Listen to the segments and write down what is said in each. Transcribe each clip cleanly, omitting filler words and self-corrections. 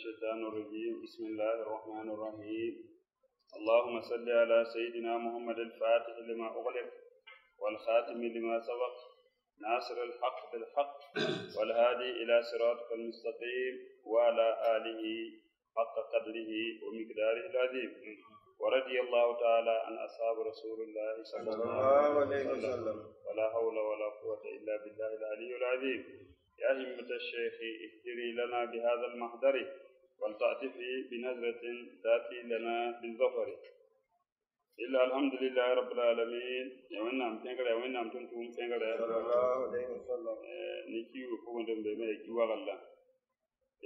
الشيطان الرجيم. بسم الله الرحمن الرحيم. اللهم صل على سيدنا محمد الفاتح لما أغلق والخاتم لما سبق ناصر الحق بالحق والهادي إلى صراطك المستقيم وعلى آله حق قدره ومقداره العظيم. ورضي الله تعالى عن أصحاب رسول الله صلى الله عليه وسلم ولا حول ولا قوة إلا بالله العلي العظيم. يا همة الشيخ اهدري لنا بهذا المحضر ولتأتي بنظرة تأتي لنا بالظفر. إلا الحمد لله رب العالمين. يومنا متنقل يومنا متنقل متنقل صلى الله عليه وسلم نكيو فوق دمبه يكيو الله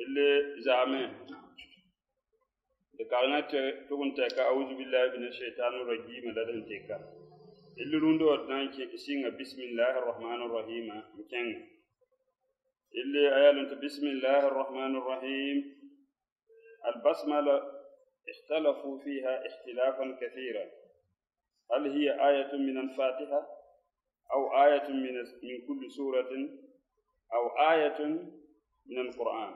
إلا زعمه دكارنا تكون تكا أعوذ بالله من الشيطان الرجيم لدن تكا إلا روندو أدنان كيسين بسم الله الرحمن الرحيم مكان إلا آيات بسم الله الرحمن الرحيم. البسملة اختلفوا فيها اختلافا كثيرا. هل هي آية من الفاتحة أو آية من كل سورة أو آية من القرآن؟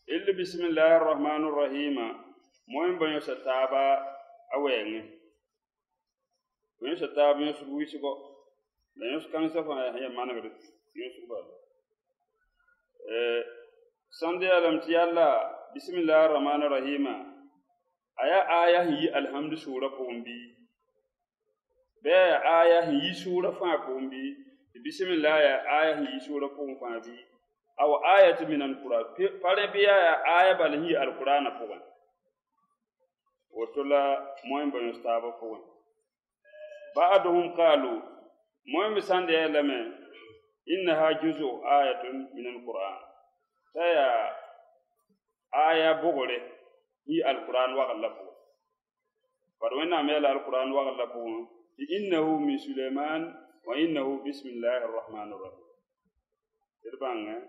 إلا بسم الله الرحمن الرحيم موين بنيو ستابا أوين بنيو ستابا بنيو سبوي سكو بنيو سكان سفا هي مانغر بنيو سبوي سندي ألم تيالا بسم الله الرحمن الرحيم آية هي الحمد سورة قومبي بي آية هي سورة قومبي بسم الله آية هي سورة قومبي أو آية من القرآن فلنبيا آية بل هي القرآن فوق وطلع موين بنستابا فوق. بعضهم قالوا موين بسند يلمن إنها جزء آية من القرآن فيا آية بغلة هي القرآن وغلا فوق. فروينا ميل القرآن وغلا فوق إنه من سليمان وإنه بسم الله الرحمن الرحيم. تربان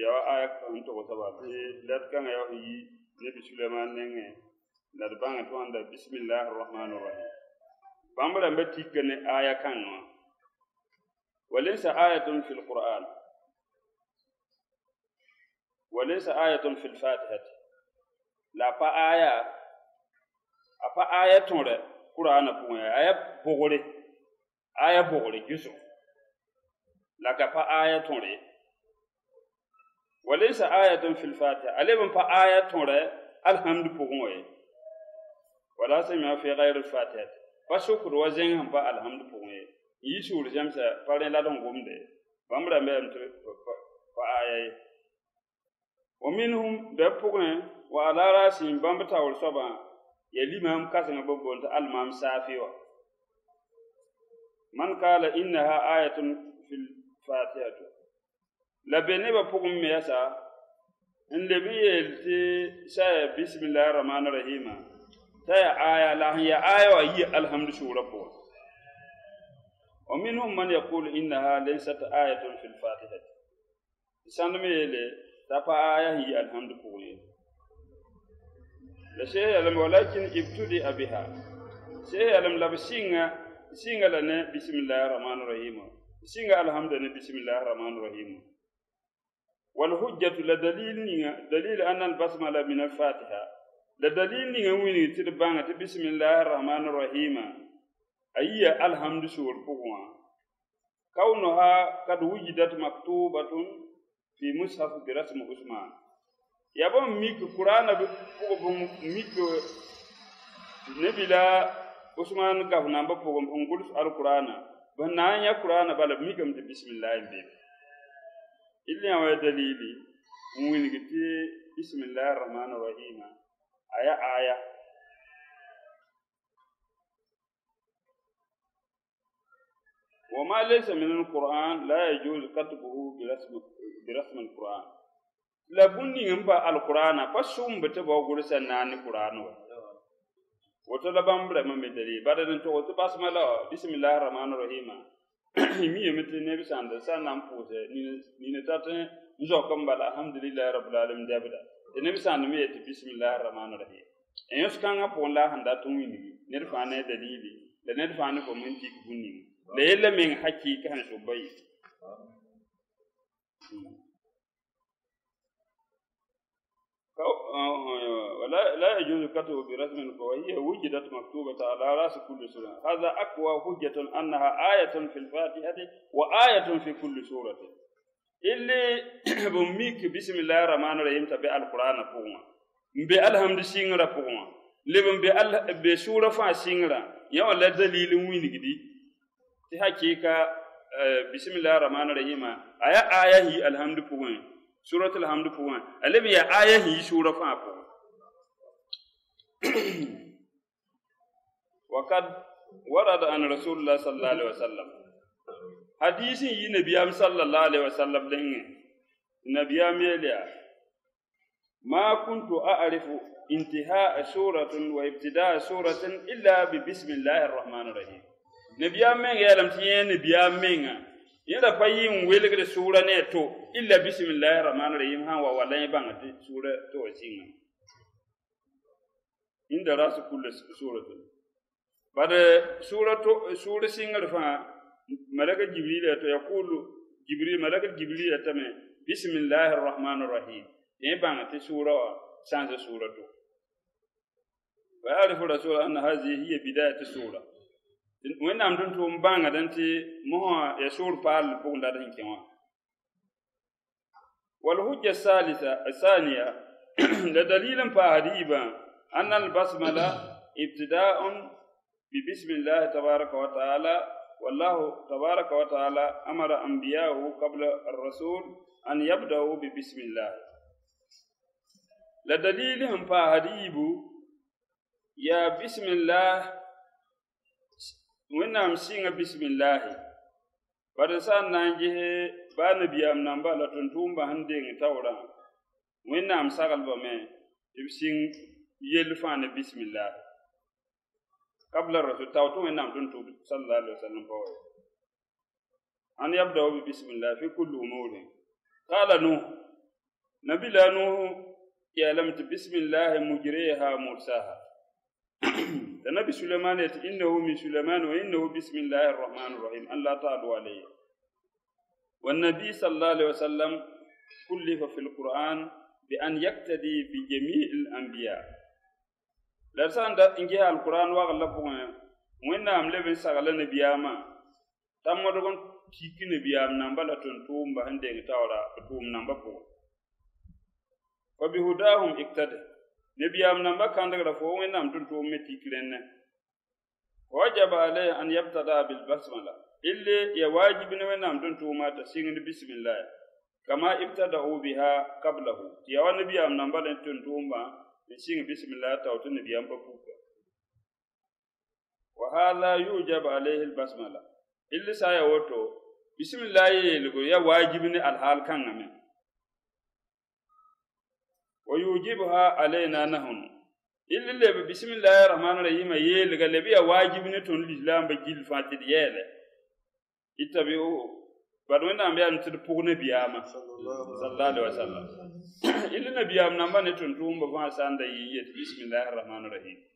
يا آية كم تقصبا لا كان يا هي نبي سليمان نعى لربان تواندا بسم الله الرحمن الرحيم. بامبرا بتيجن آية كانوا وليس آية في القرآن وليس آية في الفاتحة. لا أبا آية تونر قرآن بوه آية بغلي جزء لا كأبا آية تونر وليس آية في الفاتحة. أليم فا آية تونر الحمد بوه ولا سمع في غير الفاتحة فشكر وزين هم فا الحمد بوه يسوع جمسة فلين لا دون قومده بامرا ميم فا آية ومنهم بيبوغن وعلى راسهم بامبتا والصبا يليمهم كاسن بوبونت المام سافيوا من قال إنها آية في الفاتحة لبني بوغن ميسا إن لبي ساي بسم الله الرحمن الرحيم تاي آية لا هي آية وهي الحمد سورة. ومنهم من يقول إنها ليست آية في الفاتحة سنميلي تفا آية هي الحمد لله. لشيء يعلم ولكن ابتدأ بها شيء يعلم لبسينغ لنا بسم الله الرحمن الرحيم سينغ الحمد لله بسم الله الرحمن الرحيم. والحجة دليل أن البسملة من الفاتحة لدليل وين تربان بسم الله الرحمن الرحيم أي الحمد سورة كونها قد وجدت مكتوبة في مصحف برسم عثمان. يابون ميك قرآن بقوم ميك نبيلا عثمان كافنا بقوم أنقلس القرآن بنايا قرآن بلا ميكم بسم الله بيب إلا هو دليلي وين قلتي بسم الله الرحمن الرحيم آية وما ليس من القرآن لا يجوز كتبه برسم القرآن. لابني ينبع القرآن فسوم بتبع قرص نان القرآن وتلبام برا من دليل بعد أن تقول بسم الله بسم الله الرحمن الرحيم مية مثل النبي سند سنام فوزه نينتاتن نزوكم بلا الحمد لله رب العالمين دابدا النبي سند مية بسم الله الرحمن الرحيم إنس كان أقول لا هندا توميني نرفعنا دليلي لنرفعنا كمنتي كبني ليلا من حكي كان شبيه. ولا لا يجوز كتبه برسم فهي وجدت مكتوبة على رأس كل سورة. هذا أقوى حجة أنها آية في الفاتحة وآية في كل سورة. اللي بميك بسم الله الرحمن الرحيم تبع القرآن فوما بالحمد سينغرا فوما لبن بسورة فاسينغرا يا ولا دليل وين كدي تحقيقا بسم الله الرحمن الرحيم آية هي الحمد فوما سورة الحمد فوما اللي هي آية هي سورة فوما. وقد ورد عن رسول الله صلى الله عليه وسلم حديث النبي صلى الله عليه وسلم لين النبي ميليا ما كنت أعرف انتهاء سورة وابتداء سورة إلا ببسم الله الرحمن الرحيم. نبي مين يعلم تين نبي مين يلا فاين ويلك سورة نتو إلا بسم الله الرحمن الرحيم ها ولا يبان سورة توسين إن دراسة كل سورة بعد سورة سينغ فا ملك جبريل يقول جبريل ملك جبريل يتمه بسم الله الرحمن الرحيم يبان تسورة سانس سورة. ويعرف الرسول أن هذه هي بداية السورة. وين أمدن توم بان أدنتي مه يسور بال بقول دارين كمان. والحجة الثانية لدليل فهريبا أن البسملة ابتداء ببسم الله تبارك وتعالى والله تبارك وتعالى أمر أنبياءه قبل الرسول أن يبدأوا ببسم الله. لدليلهم فهريب يا بسم الله وإنهم سين بسم الله برسان نانجه بان بيام نمبا لتنتوم بهندين تورا وإنهم سغل بمن يبسين يلفان بسم الله قبل الرسول تاوتو إنهم تنتوب صلى الله عليه وسلم فوق أن يبدأوا بسم الله في كل أمور. قال نوح نبي لا نوح يعلمت بسم الله مجريها مرساها. النبي سليمان إنه من سليمان وإنه بسم الله الرحمن الرحيم أن لا تعلوا عليه. والنبي صلى الله عليه وسلم كلف في القرآن بأن يقتدي بجميع الأنبياء. لسان دا إنجيها القرآن وغلبهم وإن أملبن سغل نبياما تمرغن تيكي نبيام نمبلا تنتوم بهندين تاورا بتوم نمبكو وبهداهم اقتدى نبيام نمبا كان رفو وإن أم تنتوم تيكلن. وجب عليه أن يبتدأ بالبسملة إلا يواجب وإن أم تنتوم تسين بسم الله كما ابتدأوا بها قبله. يا نبيام نمبا تنتوم نسين بسم الله تاوت نبيام بفوك. وهذا يوجب عليه البسملة إلا سايوتو بسم الله يلقو يا واجبني الحال كان من ويوجبها علينا نحن إلا اللي بسم الله الرحمن الرحيم يلقى اللي بيا واجبني تون الإسلام بجيل فاتد يلا اتبعوا بدونا أمبيا نتدفون بياما صلى الله عليه وسلم إلا نبيام نمبا نتون بفان ساندا ييت بسم الله الرحمن الرحيم.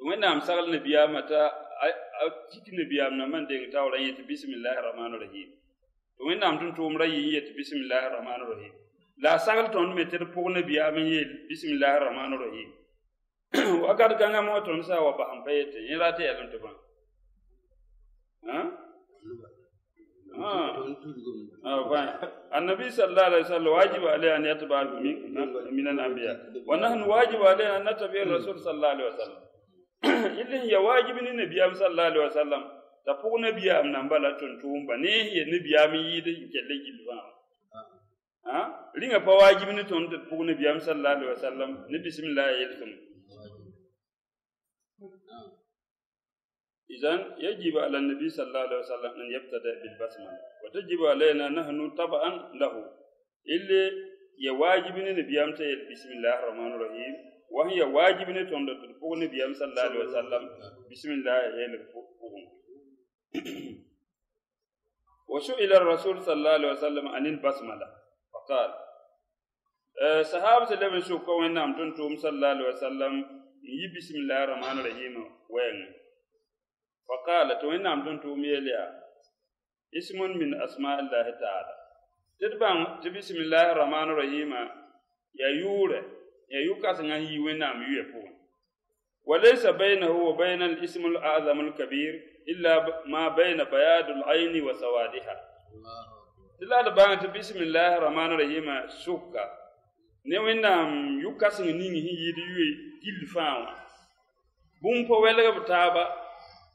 وين أم سال نبيام تا أكيد نبيام نمان دين تاولا ييت بسم الله الرحمن الرحيم. وين أم تون رأي بسم الله الرحمن الرحيم. لا سال تون متدفون نبيام ييت بسم الله الرحمن الرحيم. وأكاد كنا ما تون سا وبهم بيت يراتي ألم تبان. النبي صلى الله عليه وسلم واجب عليه أن يتبع من الأنبياء ونحن واجب علينا أن نتبع الرسول صلى الله عليه وسلم. إلا هي واجب النبي صلى الله عليه وسلم تفوق نبي أم نبلا تنتوم بنيه نبي أم يد كله جلفان. لين فواجب نتون تفوق نبي صلى الله عليه وسلم نبسم الله يلكم. إذن يجب على النبي صلى الله عليه وسلم أن يبتدأ بالبسملة وتجب علينا نحن طبعا له إلا يواجب النبي أمتى بسم الله الرحمن الرحيم وهي واجب نتون تفوق النبي صلى الله عليه وسلم بسم الله يلكم. وسئل الرسول صلى الله عليه وسلم عن البسملة فقال صحابة لمن سوكوا ونام تنتم صلى الله عليه وسلم بسم الله الرحمن الرحيم وين فقالت وين نام تنتم يليا اسم من أسماء الله تعالى تتبع بسم الله الرحمن الرحيم يا يورة ya yukas ngan yi wẽnnaam yʋɛ pʋgẽ وليس بينه وبين الاسم الأعظم الكبير إلا ما بين بياض العين وسوادها لا بانت بسم الله الرحمن الرحيم سوكا نوينام يكاسن نيني يدي يل فاوا بوم بو ولغ بتابا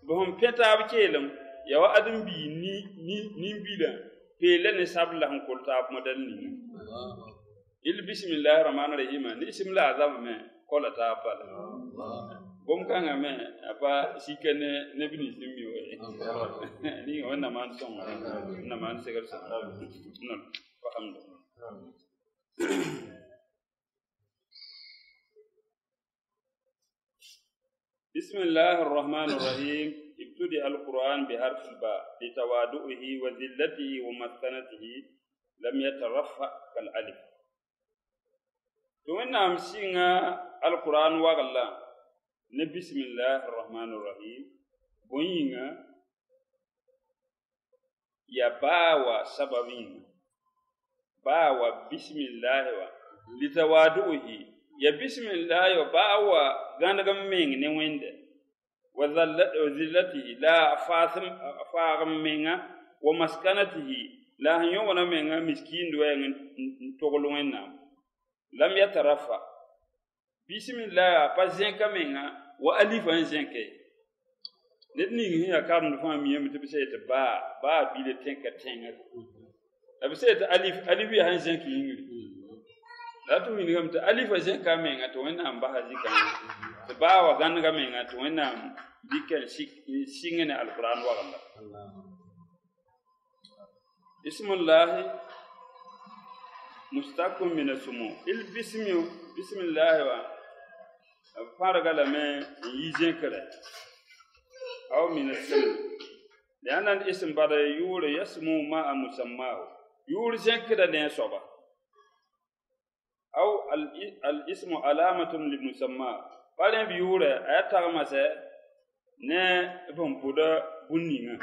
بهم بيتاب كيلم يا وادم بي ني بيدا بيلن سابلا هم كل تاب مودل ني بسم الله الرحمن الرحيم ني اسم الله اعظم من كل تاب bom kanga me apa sikene ne bini simmi we ni wonna man song na man segar sa non faham bismillahir rahmanir rahim ibtudi alquran bi harf alba li tawadu'ihi wa dhillatihi wa maskanatihi lam yataraffa kal alif to wonna am singa alquran wa galla ne bismillahir rahmanir rahim boyinga ya bawa sababin bawa bismillah wa litawaduhi ya bismillah wa bawa ganagam meng ne wende wa zillatihi la fasim fa'am menga wa maskanatihi la hanyo wana menga miskin do en togolo wenna lam yatarafa bismillah pa zenka menga wa alif an zenke net ni ya karnu fami yem te bise te ba bi le tenka tenga da bise te alif ya han zenki yingi da to ni gam te alif an zenka menga to wena amba hazika te ba wa ganga menga to wena dikel singene alquran wa Allah bismillah mustaqim min asmu il bismillah wa faragala me yijen kare aw min asm lian ism bada yure yasmu ma musamma yure zenkira ne soba aw al ismu alamatun li musamma bale bi yure ayata mase ne bon puda bunninga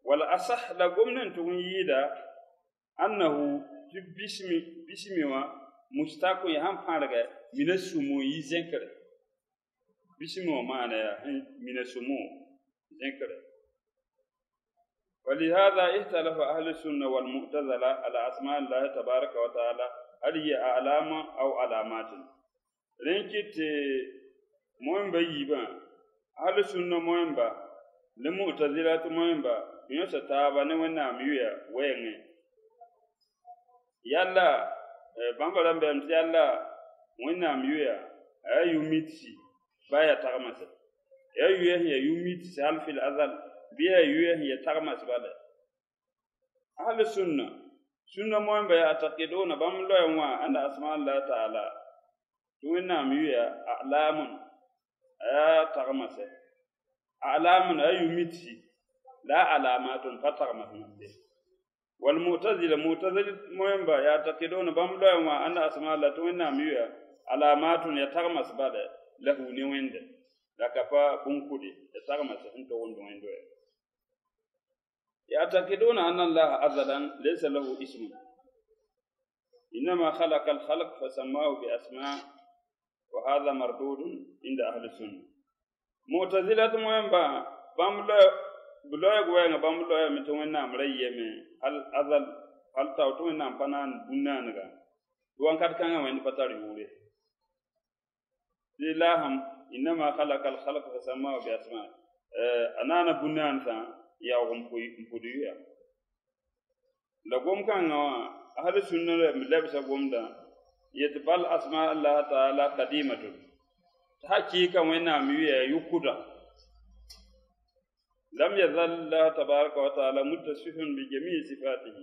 wal asah la gomnan to yida annahu bismi wa mustaqim han faraga min asumu yizenkare bismu maana min asumu zenkare ولهذا اختلف اهل السنه والمعتزله على اسماء الله تبارك وتعالى هل هي اعلام او علامات لنكت موين بيبا اهل السنه موين با المعتزله موين با يوسطابا نونا ميويا وين يلا bambalam bam yalla wonna miya ayu mitsi baya tagamasa ayu ya yumit sal fil azal biya ya tagamasa bada ahli sunna mo baya taqiduna bam loywa anda asma Allah ta'ala wonna miya a'lamun tagamasa a'lamun ayu mitsi la alamatun fatagamasa والمعتزله مويمبا يعتقدون باملا وما ان اسماء الله تونا ميا علامات يتغمس بعد له نيوند لكفا بونكودي يتغمس انت وندو يعتقدون ان الله ازلا ليس له اسم انما خلق الخلق فسماه باسماء وهذا مردود عند اهل السنه معتزله مويمبا باملا بلوي غوين باملا متونا مريم al azal al tawto nan panan bunanga wan kat kan wen patari wure lilahum inma khalaqal khalqa fasamma bi asma anana bunan sa ya gum pudiya la gom kan ahli sunna labsa gomda yatbal asma Allah ta'ala qadimatun hakika wena miya yukuda لم يزل الله تبارك وتعالى متصفا بجميع صفاته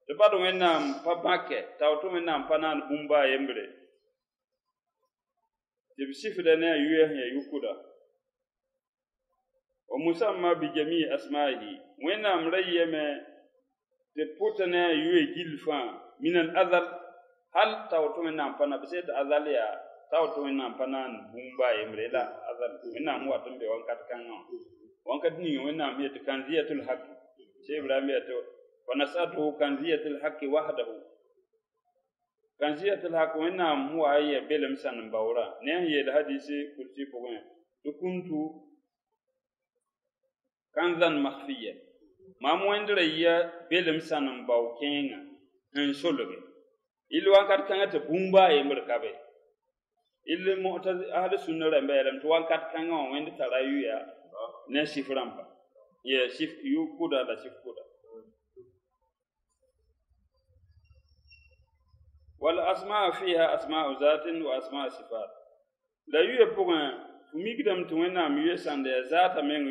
تبادو منام فباكه تاوتو منام فنان بومبا يمبري تبصف لنا يوه يكودا ومسمى بجميع اسمائه منام ريما تبوتنا يوه جلفا من الازل هل تاوتو منام فنا بسيت ازاليا تاوتو منام فنان بومبا يمبري لا ازل منام واتم بي وانكات كانو وانكدني ونا ميت كنزية الحق شيء إبراهيم يتو ونسأته كنزية الحق وحده kanziyatul haq wẽnnaam huwa ayya belem san baura ne yel hadisi kursi pʋgẽ kuntu kanzan makhfiya mam wẽndra ya belem san bau kenga n solge il wakat kanga te bumba e merkabe il mu'taz ahli sunna rambalam to wakat kanga wẽnd tara yuya ne siframba ye sif yu kuda da sif kuda wal asma fiha asma zat wa asma sifat la yuya pʋgẽ migdam to wẽnnaam yuya sãnda ya zata meng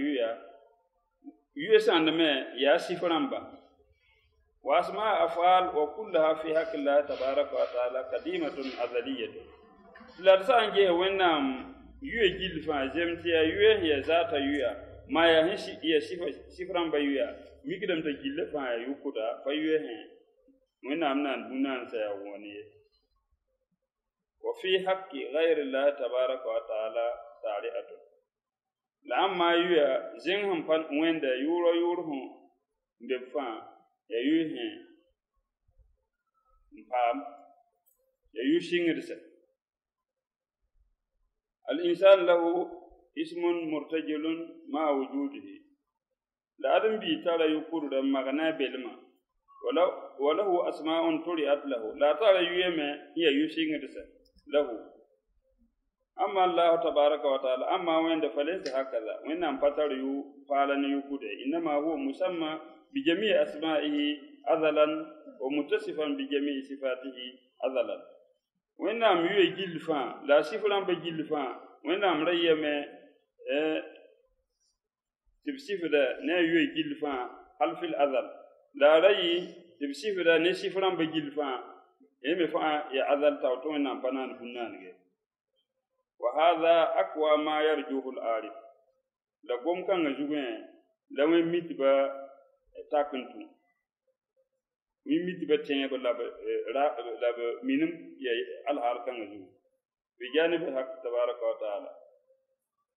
yuya sãnda me ya siframba wa asma afal wa kullaha fi haqqi Allah tabaraka wa ta'ala qadimatun azaliyatun la sange wẽnnaam yuya gilfa zemtiya yuya ya zata yuya ma ya hinsi ya siframba yuya migdam ta gilfa ya yukuda fa yuya he wẽnnaam nan bunan sa ya woni wa fi haqqi ghayri Allah tabaraka wa ta'ala ta'ri'atu la amma yuya zinham pan wẽnda yuro be fa ya yuhe pam ya yushingirsa al-insan lahu ismun murtajilun ma wujudihi la adam bi tara yukuru da magana belma wala huwa asma'un turi'at lahu la tara yuyeme ya yushingirsa lahu amma Allah tabaraka wa ta'ala amma wanda falaysa hakaza wannan fatar yu falan yukude inma huwa musamma بجميع أسمائه أذلا ومتصفا بجميع صفاته أذلا وإنما يجيل فان لا صفرا بجيل فان وإنما ريما تبصف ده نا يجيل فان هل في الأذل لا ري تبصف ده نا صفرا بجيل فان إما فان يا أذل توتونا بنان بنان وهذا أقوى ما يرجوه العارف لقوم كان جوين لو ميتبا takuntu miti batenya bala minum ya alhar kan zu bi janib haq tabaraka wa taala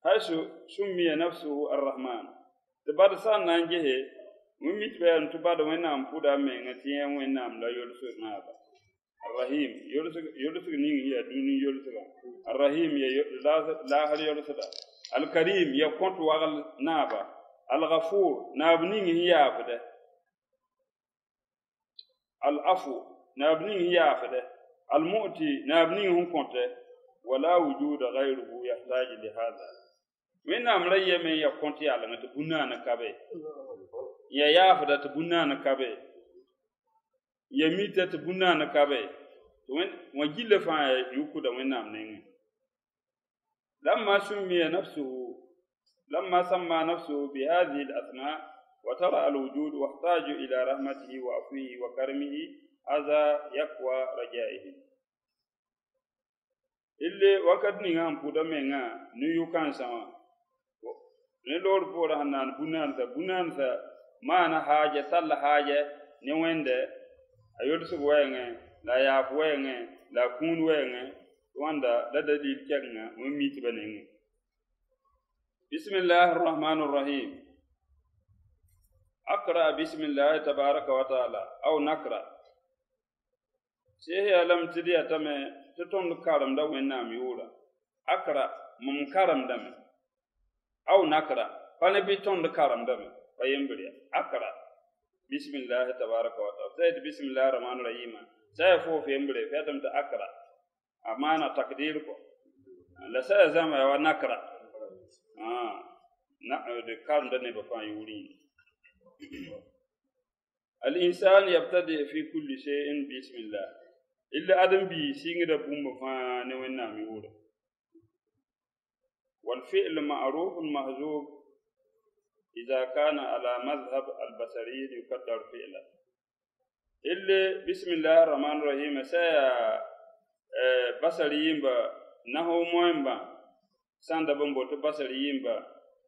hasu summiya nafsuhu arrahman tabad san nan jehe miti bayan tubada wena ampuda me ngati en wena am la yolsu na ba arrahim yolsu ni ya duni yolsu arrahim ya la hal yolsu alkarim ya kontu wagal na ba الغفور نابنين هي عبده العفو نابنين هي عبده المؤتي نابنين هم كنته ولا وجود غيره يحتاج لهذا من أمري من يكونتي على نتبنى نكابي يا يافده تبنى نكابي يميت تبنى نكابي وجل فاي يكود من أمرين لما سمى نفسه بهذه الأسماء وترى الوجود واحتاج إلى رحمته وعفوه وكرمه هذا يقوى رجائه اللي وقت نيغام بودامينا نيو كان سما نلور بورا هنان بنانسا ما أنا حاجة تل حاجة نيوينده أيورسو وينه لا ياف وينه لا كون وينه واندا لا دليل كيغنا مميت بنين بسم الله الرحمن الرحيم أقرأ بسم الله تبارك وتعالى أو نقرأ شيء لم تدي أتمه تتون كارم دا وينام يورا أقرأ ممكارم دم أو نقرأ فنبي تون كارم دم فينبري أقرأ بسم الله تبارك وتعالى زيد بسم الله الرحمن الرحيم سيفو فينبري فيتم تأقرأ أمانة تقديركم لسا زما ونقرأ كان دني بفان يورين الإنسان يبتدئ في كل شيء بسم الله إلا أدم بي سيغدا بوم بفان وينام يورا والفعل معروف محذوف إذا كان على مذهب البصريين يقدر فعلا إلا بسم الله الرحمن الرحيم سيا بصريين با نهو موين با sanda bombo to basari yimba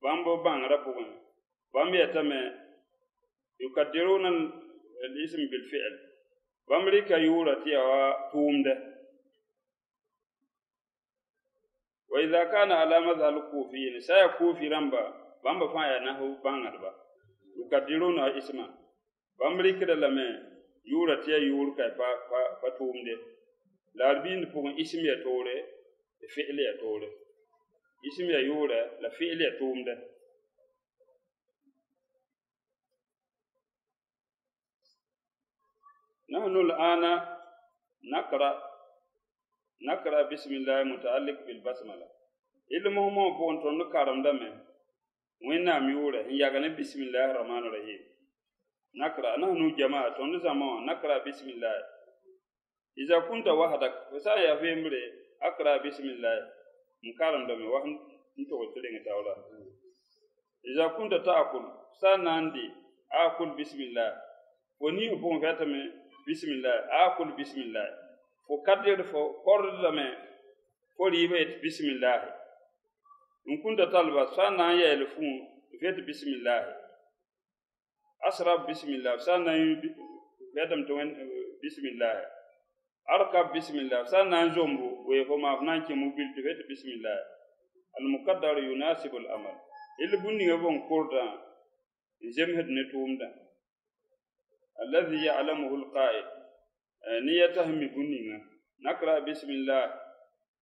bambo bang rapugan bambi atame yukadiruna al-ism bil fi'l bamrika yurati wa tumde wa idha kana ala madhhab al-kufi sa kufi ramba bamba fa ya nahu bangarba yukadiruna isma bamrika dalame yurati yurka fa tumde لاربين بون اسم يا توري فعل يا توري اسم يا يورا لا فعل يا توم ده نحن الآن نقرأ بسم الله متعلق بالبسملة إلا مهما بون تون كارم دمه وين نام يورا هي يعني بسم الله الرحمن الرحيم نقرأ نحن جماعة تون زمان نقرأ بسم الله إذا كنت وحدك فسايا في أمري أقرأ بسم الله مكارم دمه وهم أنت وتلين تاولا إذا كنت تأكل ساناندي أكل بسم الله وني بون فاتمه بسم الله أكل بسم الله فكدر فقرلمه فريبت بسم الله إن كنت طالب سانا يلفون فات بسم الله أسرب بسم الله سانا فاتم توين بسم الله أركب بسم الله سانا زومبو ويفهم أفنانك موبيل فات بسم الله المقدر يناسب الأمر اللي بني يبون كوردان جمهد نتوم ده الذي يعلمه القائد نيتهم بنينا نقرأ بسم الله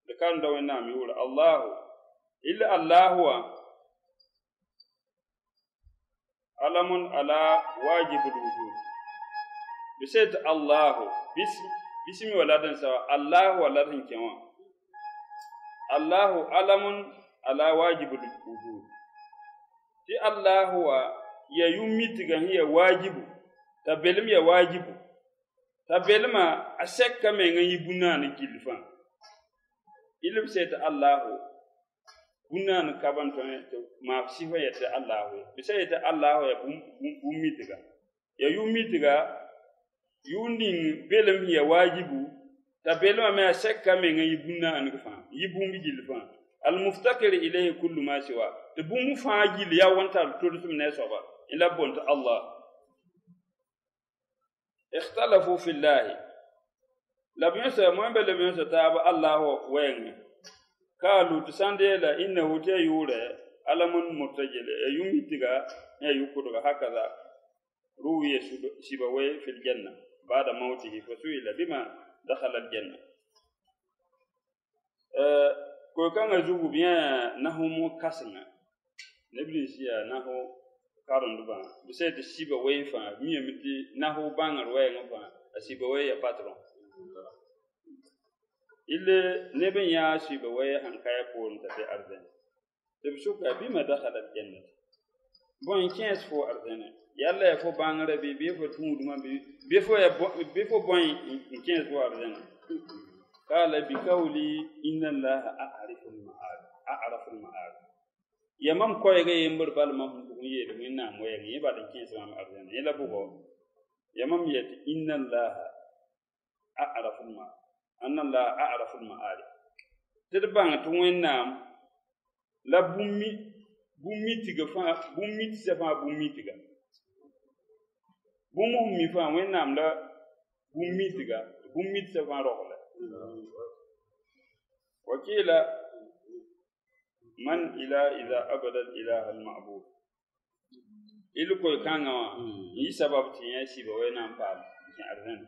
لكان دوينا يقول الله إلا الله هو علم على واجب الوجود بسيط الله بسم ولدن سوا الله ولدن كما الله علم على واجب الوجود في الله هو يوميت هي واجب تبلم يا واجب تبلم أسك من يبنان كيلفان إلى بسيط الله بنان كابن ما سيفا يت الله بسيط الله يا بوميتغا يا يوميتغا يونين بلم يا واجب تبلم ما أسك من يبنان كفان يبومي كيلفان المفتقر إليه كل ما سوى تبوم فاجل يا وانت ترسم نسوبا إلى بنت الله اختلفوا في الله لم ينسى موين لم ينسى تاب الله وين قالوا تسانديلا إنه تيورا علم مرتجل يميتغا يكودغا هكذا روي سيبوي في الجنة بعد موته فسئل بما دخل الجنة كو كان زوجو بيان نهو كاسنا نبلي سيا نهو كارون دبا بسيت سيبا ويفا ميمتي نهو بانغر وين فا سيبا وي يا باترون إلا نبي يا سيبا وي هنكايا كون تبي أرضنا تبشوكا بما دخل الجنة بون كينس فو أرضنا يلا يفو بانغر بيفو تمود ما بيفو بون كينس فو أرضنا قال بقولي إن الله أعرف المعارف يمام كويغا يمبر بالما بويه دمنا مويه يبا دكين سلام أرضنا يلا بوغو يمام يت إن الله أعرف المعارف أن الله أعرف المعارف تدبان توينا لا بومي تيغا فا بومي تسفا بومي تيغا بومو مي فا وينام لا بومي تيغا بومي تسفا رولا وكيل من إله إذا أبدا الإله المعبود إلو كوي كانوا يسبب تياسي بوينا مبال يعرفن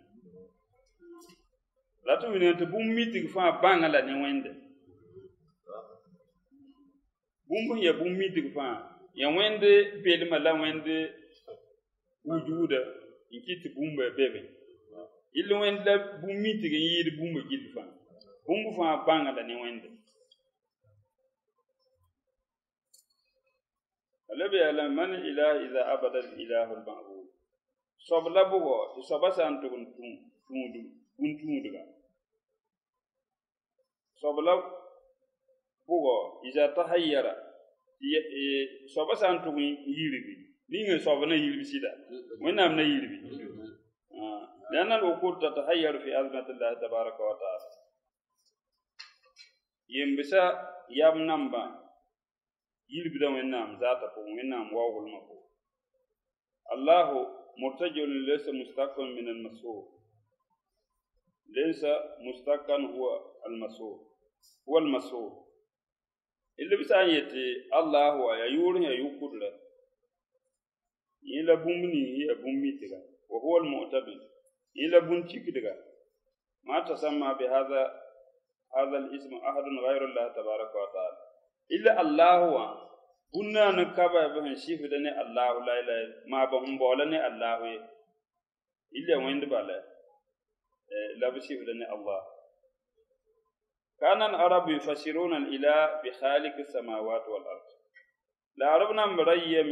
لا تمين أنت بومي تكفى بانغلا نويند بومي يا بومي تكفى يا ويند بيلما لا ويند وجودا يكيت بومبا بيبي إلو ويند بومي تكفى يير بومبا جيلفا بومبا فا بانغلا نويند الذي يعلم من إله إذا أبدا الإله المعبود صب لبوه صب سانتون تمودغا صب لبوه إذا تحير صب سانتون يلبي لين صبنا يلبي سيدا وين أمنا يلبي لأن العقول تتحير في عظمة الله تبارك وتعالى ينبسا يمنامبا يلبدا وينام ذاته وينام واو المفو الله مرتجل ليس مستقا من المسؤول ليس مستقا هو المسؤول هو المسؤول اللي بسانيتي الله هو يوري يقول له يلا بومني هي بوميتغا وهو المعتبر يلا بونتيكدغا ما تسمى بهذا الاسم أحد غير الله تبارك وتعالى إلا الله هو كنا نكبا بهن شيف دني الله لا إله ما بهم بولني الله إلا وين دبلا لا بشيف دني الله. كان العرب يفسرون الإله بخالق السماوات والأرض. العرب نمبريم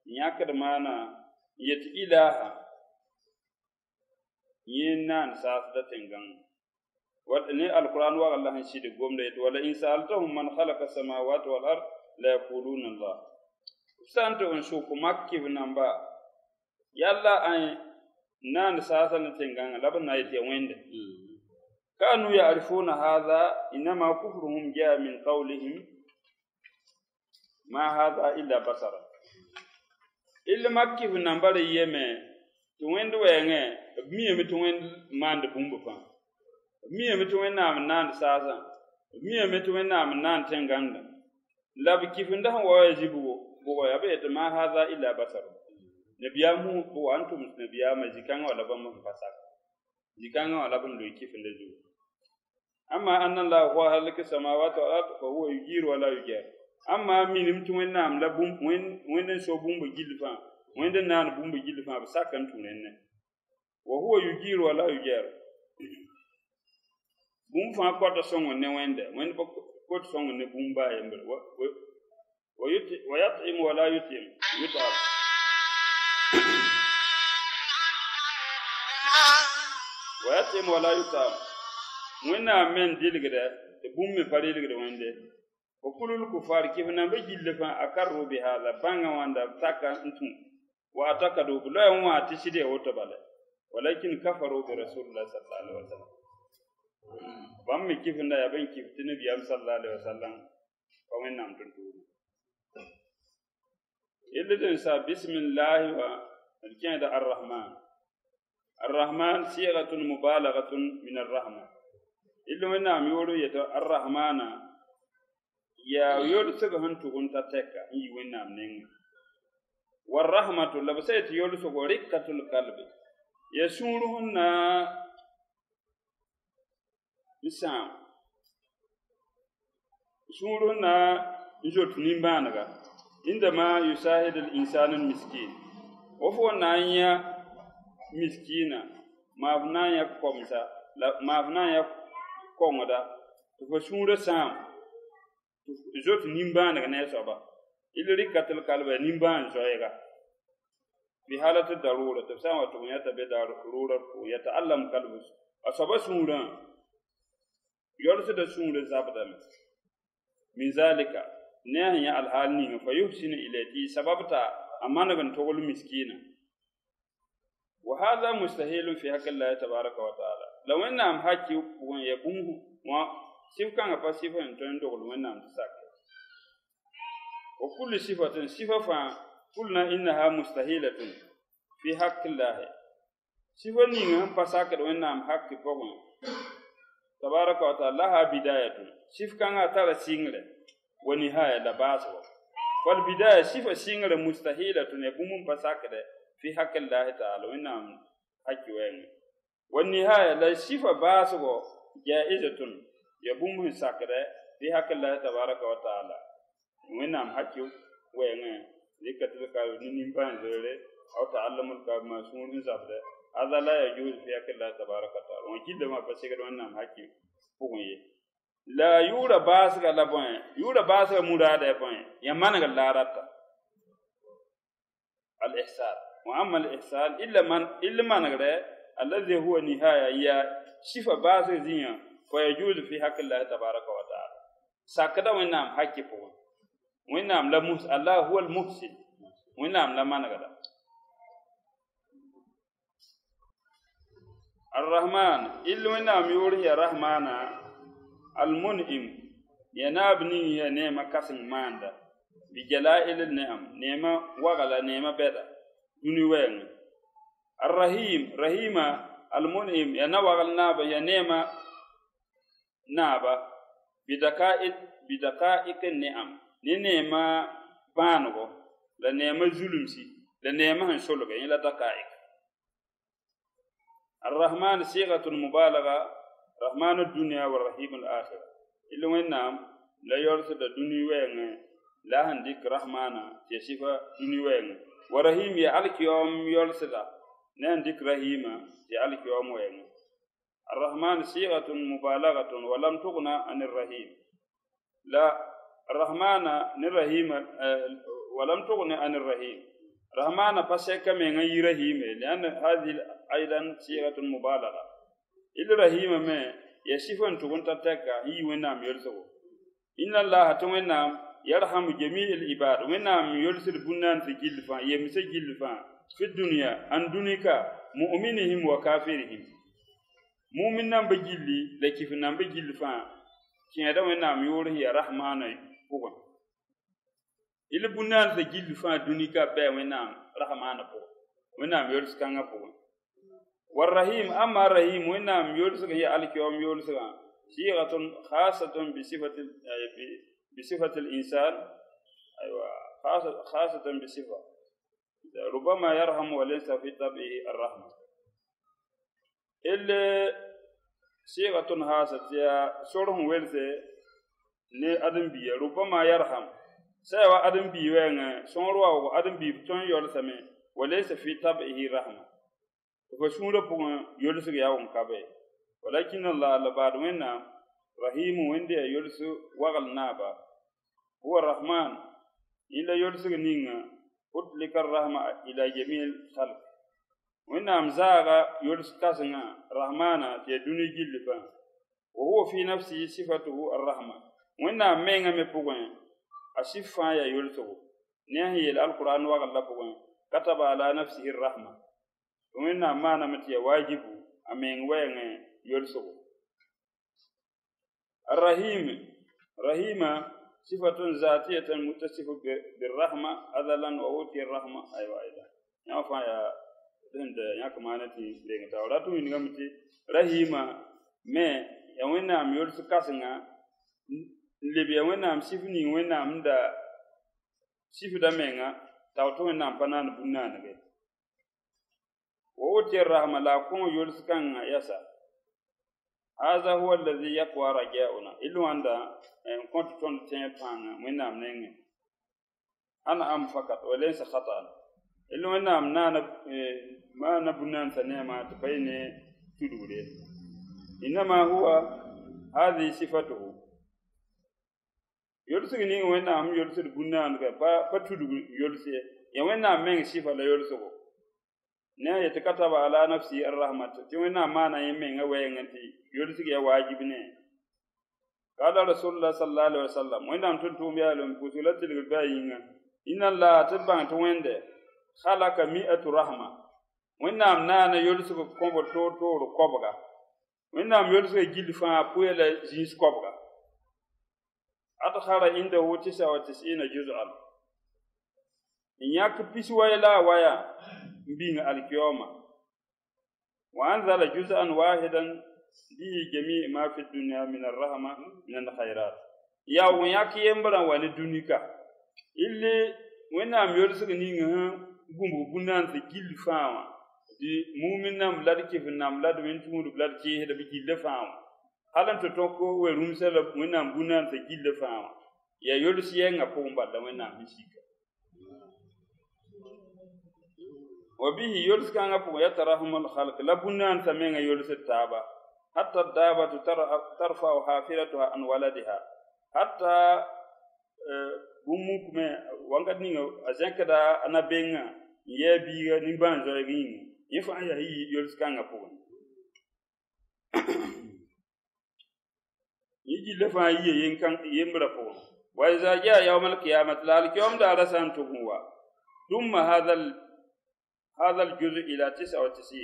يكر مانا يت إله ينان ساسدة تنغن. وأني القرآن والله نشيد قومريت ولا إن سألتهم من خلق السماوات والأرض لا يقولون الله. سانتو نشوف مكي بنامبا يلا أي نان ساسدة تنغن لبنا يتويند. كانوا يعرفون هذا إنما كفرهم جاء من قولهم ما هذا إلا بصر. إلا مكي بنامبا يمه تويند وينه مية تويند ماند بومبا. مية متوين نام نان ساسا مية متوين نام نان تنغاندا لا بكيفنده هو يجيبه هو يبيت ما هذا إلا بصر. نبيامو هو أنتم نبيام زكانا ولا بام بساك زكانا ولا بام لو كيفنده جو. أما أن الله هو خالق السماوات والأرض فهو يجير ولا يجير. أما مين متوين نام لا بوم وين سو بوم بجيلفان وين نان بوم بجيلفان بساك أنتم لين وهو يجير ولا يجير. بوم فان كوتا سونغ ني وين كوتا سونغ ني بوم با يمبر ويطعم ولا يطعم يطعم ويطعم ولا يطعم وين امن ديلغدا بوم مي فري لغدا وينده وكل الكفار كيف نبجي لفا اقروا بهذا بانغا واندا تاكا انتم واتكدوا بلا يوم تشدي وتباله ولكن كفروا برسول الله صلى الله عليه وسلم. بام كيف ندا يبن كيف النبي صلى الله عليه وسلم ومن نام تنتو إلا بسم الله والكند الرحمن صيغة مبالغة من الرحمة إلا من نام يورو يتو الرحمن يا يورو سبحان تكون تتكا يوين نام نين والرحمة لبسيت يورو سبحان ركة القلب يسورهن إسام سورنا نجوت نيمبانغا عندما يساعد الإنسان المسكين وفو نانيا مسكينا ما فنانيا كومسا ما فنانيا كومدا تفسور سام نجوت نيمبانغا نيسوبا إلري كاتل كالبا نيمبان زويغا في حالة الضرورة تفسام وتغنية بالضرورة يتعلم كالبس أصبا سورا يرسل سورة زابدال من ذلك نهي الحالين فيحسن إليه سببتا أمانة تقول مسكينة وهذا مستحيل في حق الله تبارك وتعالى لو أن أم حكي ويقوم وصف كان فصفة أن تقول وأن أم تساك وكل صفة قلنا إنها مستحيلة في حق الله صفة نيم فساك وأن أم حكي فوق تبارك وتعالى لها بداية شف كان أتى سينغل ونهاية لباسه والبداية شف سينغل مستحيلة يقوم بساكده في حق الله تعالى وإنهم حق وين والنهاية لا شف باسه جائزة يقوم بساكده في حق الله تبارك وتعالى وإنهم حق وين لكتلك نيمبان زوره أو تعلم الكلام زبده هذا لا يجوز في حق الله تبارك وتعالى وكيد ما بسيكد وإنهم حق بوين لا يورا باسك لا بوين يورا باسك مراد بوين يمانك لا رتا الإحسان وأما الإحسان إلا من غير الذي هو نهاية يا شفا باسك زين فيجوز في حق الله تبارك وتعالى سكدا وإنهم حق بوين وإنهم لمس الله هو المحسن وإنهم لما نغير الرحمن إلا وإنهم يوري الرحمن المنعم ينابني يا نعمة كسن ماندا بجلائل النعم نعمة وغلا نعمة بدا دنيوين الرحيم رحيمة المنعم ينوغل نابا يا نعمة نابا بدقائق النعم نعمة بانغو لنعمة ظلمسي لنعمة هنشولغ إلى دقائق الرحمن صيغة مبالغة رحمن الدنيا والرحيم الآخرة إلا وين نام لا يرسل الدنيا وين لا عندك رحمن يصفة دنيا وين ورحيم يعلك يوم يرسل نعندك رحيم يعلك يوم وين الرحمن صيغة مبالغة ولم تغنى عن الرحيم لا الرحمن الرحيم ولم تغنى عن الرحيم رحمن فسك من رحيم لأن هذه أيضا صيغة مبالغة إلا رحيم ما يصف أن تكون تتكا هي ونام يرسل إن الله تونام يرحم جميع العباد ونام يرسل بنان في جلفان يمس جلفان في الدنيا عن دنيك مؤمنهم وكافرهم مؤمن نام بجلي لكيف نام بجلفان كي ونام يوره رحمن بوغن إلا بنان في جلفان دنيك با ونام رحمن بوغن ونام يرسل كان بوغن والرحيم أما الرحيم ونام يرسل هي عليك يوم يرسل صيغة خاصة بصفة الإنسان أيوة خاصة بصفة ربما يرحم وليس في طبعه الرحمة إلا صيغة خاصة سورهم ولسه ne adam biya rubama yarham sai wa adam biya nga sonro wa adam bi ton yol same walaysa fi tab'ihi rahma ko sunro pon yol su ya won kabe walakin allah la ba'd wenna rahim wende yol su wagal naba huwa rahman illa yol su ninga utlika rahma ila jamil khalq wenna amzaga yol su kasanga rahmana fi duni gilfa wa huwa fi nafsi sifatuhu arrahma wenna menga me pugon asifa ya yulto nehi alquran wa galla pugon kataba ala nafsihi arrahma wenna mana mati wajibu amen wenge yulso arrahim rahima sifatun zatiyatan muttasifu birrahma adalan wa uti arrahma aywa ida ya fa ya dende ya kamanati lenga tawratu ni ngamti rahima me ya wenna am yulso kasinga libya wenam sifni wenam da sifu da menga tawto wenam panan bunana ge wote rahma la kun yulskan yasa hadha huwa alladhi yaqwa rajauna illu anda en kontu ton ten panga wenam nenge ana am fakat walaysa khata illu wenam nana ma nabunan sanema tbayne tudure inma huwa hadhi sifatuhu yolsu ni wena am yolsu bunnan ga ba tudu yolsu ya wena men sifa la yolsu ko ne ya takataba ala nafsi arrahmat ti wena mana yemen ga wayanti yolsu ya wajibi ne qala rasulullah sallallahu alaihi wasallam wena am tuntu mi alum kusulatil bayinga inna allah taban to wende khalaqa mi'atu rahma wena am nana yolsu ko kombo to kobga wena am yolsu gilfa puela jins kobga أدخل عنده 99 جزءا إن يكبس ويلا ويا بين الكيومة وأنزل جزءا واحدا به جميع ما في الدنيا من الرحمة من الخيرات يا وياك يمبرا وان الدنيا اللي وين أم يرسل نيجا بوم بنان في جيل فاما دي مؤمن نام بلاد كيف نام بلاد وين تمر بلاد كيه ده بجيل فاما halan to toko we rumsela wenam bunan te gille fama ya yolsi yenga pomba da wenam bisika wabihi yolsi kanga po yatarahumul khalq la bunan tamenga yolsi taba hatta dabatu tarfa hafiratuha an waladiha hatta bumukume wangadninga azenkada anabenga yebiga nimbanzo yinga yifa ya hi yolsi kanga po يجي لفا ينكن يمرفو وإذا جاء يوم القيامة ذلك يوم دار سانتهوا ثم هذا الجزء إلى 99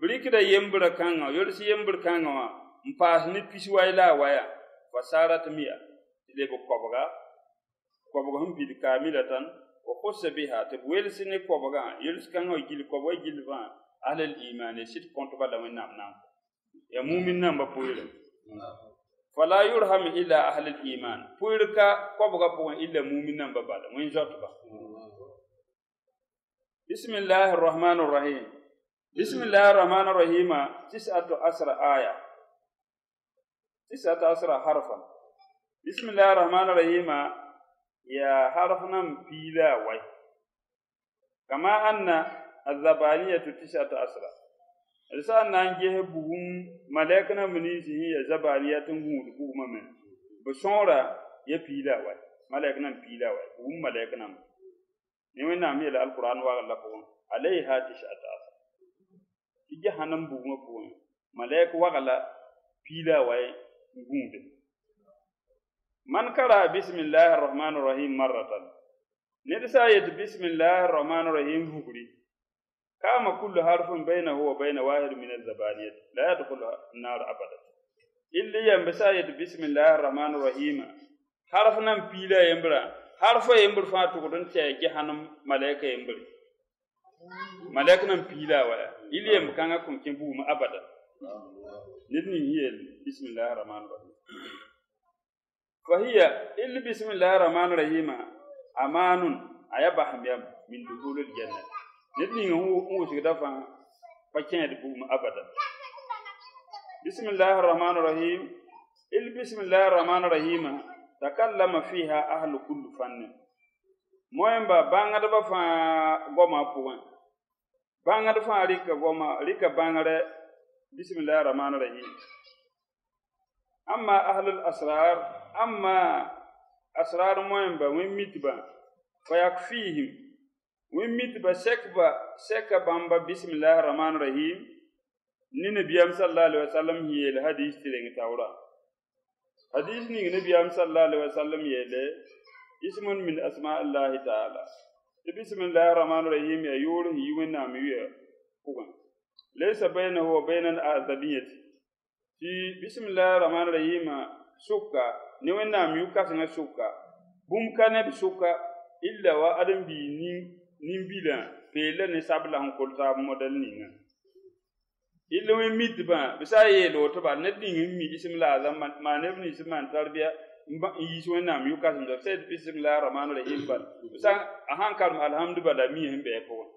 بريك دا يمبر كانوا يرسي يمبر كانوا مباس نبيسوا إلى ويا فصارت 100 تلبو كوبغا هم بيد كاملة وقص بها تبويل سنة كوبغا يرسي كانوا يجيل كوبغا يجيل فان على الإيمان يسيت كنتبا لمن نام يا مؤمن نام بقويل فلا يرحم إلا أهل الإيمان فوركا كوبغا بوين إلا مؤمنا ببالا وين جاتبا بسم الله الرحمن الرحيم بسم الله الرحمن الرحيم 19 آية 19 حرفا. بسم الله الرحمن الرحيم يا حرفنا بلا واي. كما أن الزبانية 19 لسان نانجيه بوم ملائكنا منيسه يا زبانية تنقول بوم من بشورة يبيلا واي ملائكنا بيلا واي بوم ملائكنا نيونا ميل القرآن وغلا بوم عليها 19 جهنم بوم بوم ملائك وغلا بيلا واي بوم. من قرأ بسم الله الرحمن الرحيم مرة ندسايت بسم الله الرحمن الرحيم فقري كما كل حرف بينه وبين واحد من الزبانية لا يدخل النار أبدا إلا ينبسايت بسم الله الرحمن الرحيم حرف نمبيلا ينبرا حرف ينبر فاتقودن تي جهنم ملائكة ينبر ملائكة نمبيلا ولا إلا ينبكانا كنكين بوم أبدا ندني هي بسم الله الرحمن الرحيم. فهي إلا بسم الله الرحمن الرحيم أمان أيبهم من دخول الجنة. ندني هو سكدافا فكين بوم أبدا. بسم الله الرحمن الرحيم إلا بسم الله الرحمن الرحيم تكلم فيها أهل كل فن. موينبا بانغدبا فا غوما بوين بانغدبا فا ريكا بانغد بسم الله الرحمن الرحيم. أما أهل الأسرار أما أسرار موينبا وميتبا فيكفيهم وميتبا سكبا بسم الله الرحمن الرحيم. نبي صلى الله عليه وسلم هي الحديث تلين تاورا حديث نبي صلى الله عليه وسلم هي اسم من أسماء الله تعالى. بسم الله الرحمن الرحيم يقول هيونا ميوه ليس بينه وبين الأعذبية. في بسم الله الرحمن الرحيم سوكا نوينا ميوكا سنة سوكا بوم كان بسوكا إلا وأدم بي نيمبيلا فيلا نسابلا هم كل ساب موديل نينا إلا وين ميتبا بسايي لو تبع ندين مي بسم الله زم ما نبني سمان تربية يسوينا ميوكا سنة سيد بسم الله الرحمن الرحيم بس بسان أهان كلام الحمد لله مي هم بيفون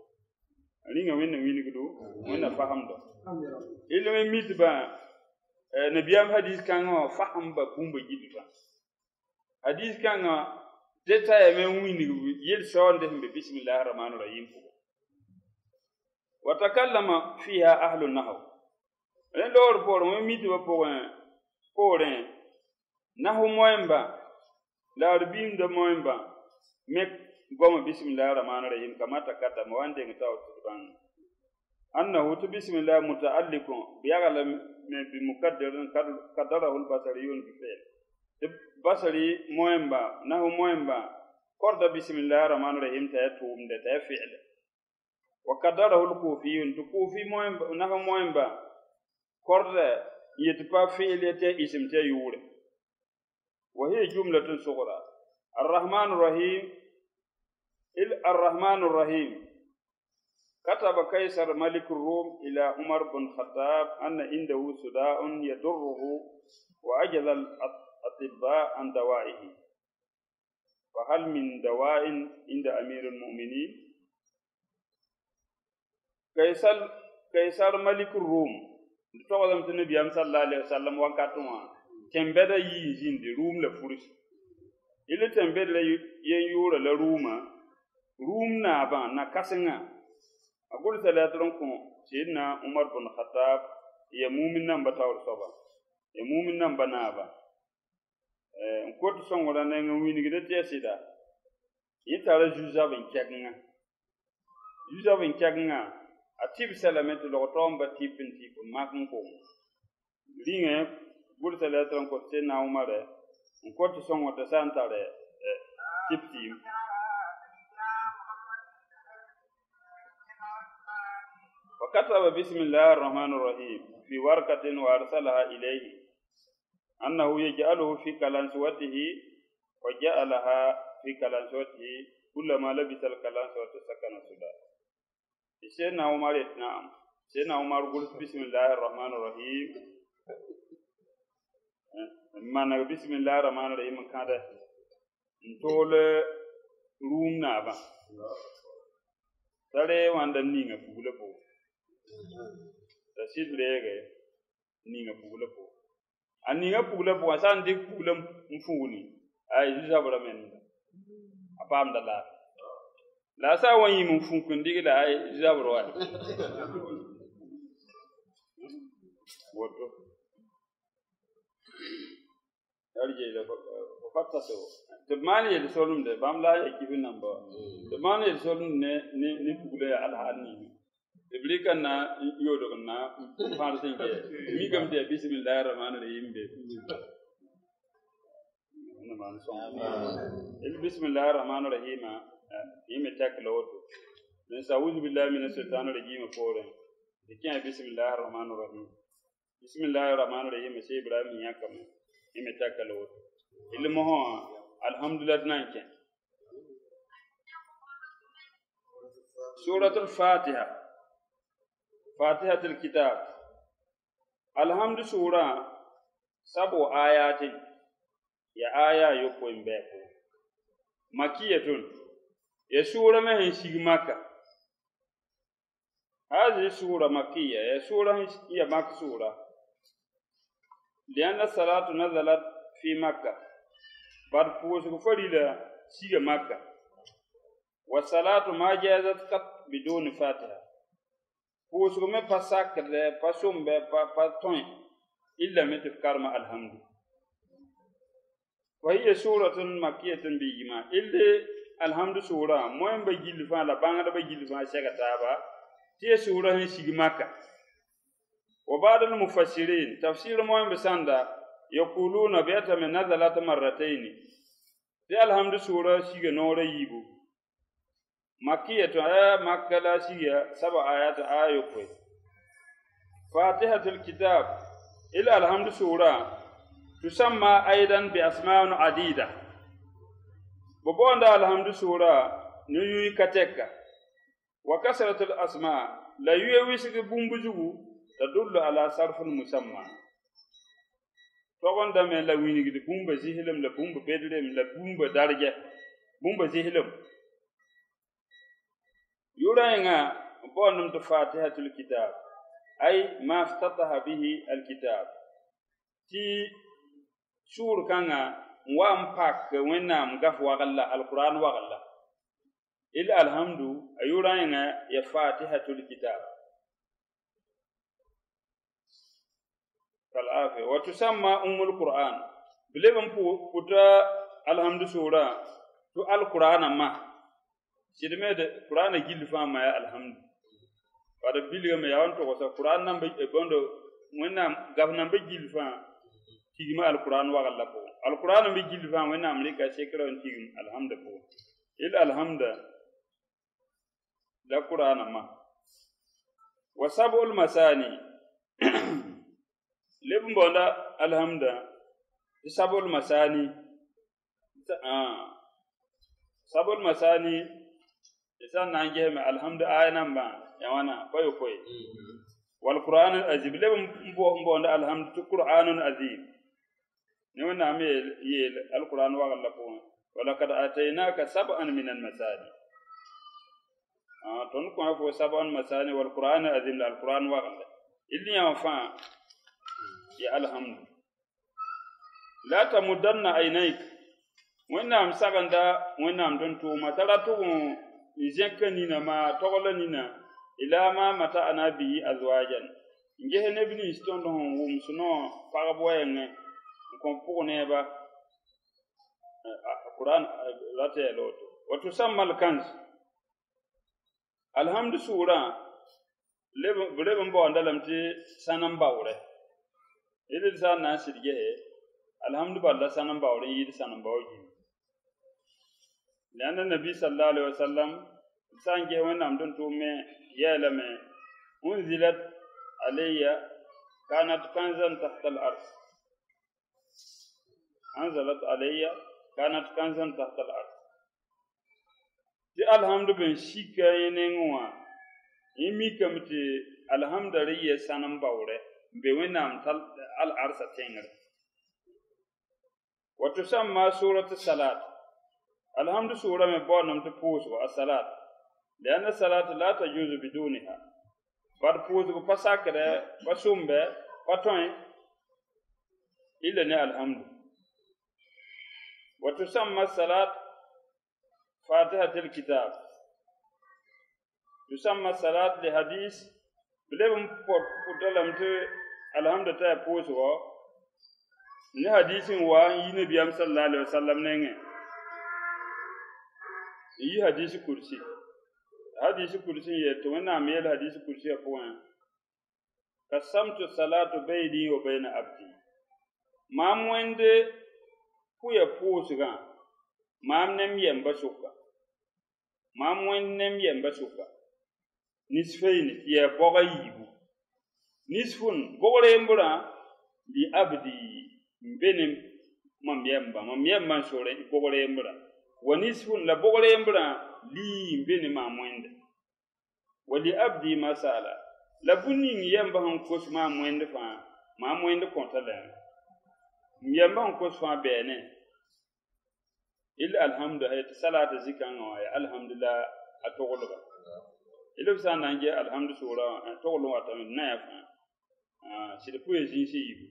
لينا وين كدو وين فهم ده إلا وين ميتبا نبيام حديث كان فهم بقوم بجيبا حديث كان جتا يمين وين يلسون ده بسم الله الرحمن الرحيم. وتكلم فيها أهل النحو. لور بور ميتبا بورين نحو موينبا لاربين ده موينبا مك قوم بسم الله الرحمن الرحيم كما تقدم وان دين تاو تبان أنه بسم الله متعلق بيعلم بمقدر قدره البصريون بفعل. بصري موينبا نحو موينبا قرد بسم الله الرحمن الرحيم تأتوم ده تفعل. وقدره الكوفيون تكوفي موينبا نحو موينبا قرد يتبع فعل يتأ اسم تيور. وهي جملة صغرى. الرحمن الرحيم الرحمن الرحيم. كتب قيصر ملك الروم إلى عمر بن الخطاب أن عنده صداع يضره وعجز الأطباء عن دوائه. فهل من دواء عند أمير المؤمنين؟ قيصر ملك الروم تقدم النبي صلى الله عليه وسلم وقتها تنبدا يجين دي روم لفرس إلى تنبدا ينيور روم نابا نكاسنا أقول ثلاثة سيدنا عمر بن الخطاب يمومن نمبر تاور صبا يمومن نمبر نابا نكوت سونغولا نعوين كده تيسيدا يتعالى جوزا بن كاغنا أتيب سلامة لغتهم بتيب ماكن كوم لينه قول ثلاثة سيدنا عمر نكوت سونغولا تسانتالي تيب وكتب بسم الله الرحمن الرحيم في ورقة وأرسلها إليه أنه يجعله في كلانسوته وجعلها في كلانسوته كلما لبس الكلانسوة سكن السوداء. سيدنا عمر نعم سيدنا عمر قل بسم الله الرحمن الرحيم من بسم الله الرحمن الرحيم كان نطول روم نابا ترى واندنينا بقولة تسيد ليه نيجا بقولة ani ga pugla po san dik pugla mfuni ay zabra men apam da la sa wani mun fun kun digila ay zabra wa woto arje da ko fatta so de mani de solum de bamla e kibin namba de mani de solum ne pugla al halni iblikan na yodo na farsin ke mi gam de bismillahir rahmanir rahim be na man so il bismillahir rahmanir rahim yime takloto ne sa'udhu billahi minash shaitanir rajim fore dikin bismillahir rahmanir rahim bismillahir rahmanir rahim sai ibrahim ya kam yime takloto il mo alhamdulillah nanke suratul fatiha فاتحة الكتاب الحمد سورة 7 آيات يا آية يكون بيكو مكية يا سورة ما هي مكة هذه سورة مكية يا سورة هي مكة سورة لأن الصلاة نزلت في مكة بعد فوز فريلة سيغ مكة والصلاة ما جازت قط بدون فاتحة فوسو me pasakre pasumbe paton illa mit karma alhamdu wa hiya suratun makkiyatun bigima illa alhamdu sura moyen ba gilfa la banga ba gilfa shega taba ti sura hin sigmaka wa ba'dal mufassirin tafsir moyen bisanda yaquluna bi'ata min nazalat marratayn ti alhamdu sura siga nore yibu مكية مكة لا شيء 7 آيات آيوكوي فاتحة الكتاب إلى الحمد سورة تسمى أيضا بأسماء عديدة بقول الحمد سورة نيوي كتكا وكسرة الأسماء لا يويسك بومبجو تدل على صرف المسمى فقال دم لا وينيك بومب زيهلم لا بومب بدلم لا بومب درجة بومب زيهلم يورينا بونم فاتحة الكتاب أي ما افتتح به الكتاب تي سور كانا وامباك وينام غف وغلا القرآن وغلا إلا الحمد يورينا يا فاتحة الكتاب كالعافية وتسمى أم القرآن بلبن بوتا الحمد سورة تو القرآن ما sidme de qur'ana gilli fama ya alhamdu wada bilga me yawan to ko qur'an nan be bondo wonna gafna be gilli fa tigima alquran wa galla ko alquran be gilli fa wonna amrika shekra on tigim alhamdu ko il alhamda da qur'an ma wa sab'ul masani lebum bonda alhamda sab'ul masani sab'ul masani إنسان نانجه من الحمد آينا ما يوانا كوي كوي والقرآن العظيم لهم بون الحمد القرآن العظيم نحن نعمل القرآن وغلقون ولقد آتيناك 7 من المثاني تنكون فوق 7 مثاني والقرآن العظيم القرآن وغلق إلي ينفع يا الحمد لا تمدن عينيك وين نعم سكندا وين نعم دنتو ما تلاتو izenka nina ma togola nina ila ma mata anabi azwajan ngehe nebni stondo wum suno pagaboyenge ko pone ba Quran late loto watu sammal kanz alhamdu sura lebe mbo andalamti sanam bawre ile sana sirge alhamdu balla sanam bawre yidi sanam bawji لأن النبي صلى الله عليه وسلم سانجه ونام دون تومي يالمي أنزلت علي كانت كنزا تحت الأرض أنزلت علي كانت كنزا تحت الأرض دي الحمد بن شيكا ينينوا يمي كمتي الحمد لله سانم باوره بوينام تل الأرض تنغر وتسمى سورة الصلاة الحمد سورة من بونم تفوز والصلاة لأن الصلاة لا تجوز بدونها بعد فوز بساكرة بسومبة بطوين إلا الحمد. وتسمى الصلاة فاتحة الكتاب. تسمى الصلاة لحديث بلهم قدلهم الحمد لله بوسوا ni hadisin wa yi biyam sallallahu alaihi wasallam nenge yi hadisi kursi ye to wana mel hadisi kursi ya point qasamtu salatu bayni wa bayna abdi mam wende ku ya posuga mam nem yemba suka mam wen nem yemba suka nisfaini ya boga yibu nisfun bogore mbura li abdi benim mam sore bogore mbura wanisfun la bogore mbura li benim mamwende wali abdi masala la bunni yamba han kos mamwende fa mamwende kontala yamba han kos fa bene illa alhamdulillah salatu zikan wa alhamdulillah atogolba illa sanange alhamdulillah sura togolo wata na ya fa sidi poezi si yibu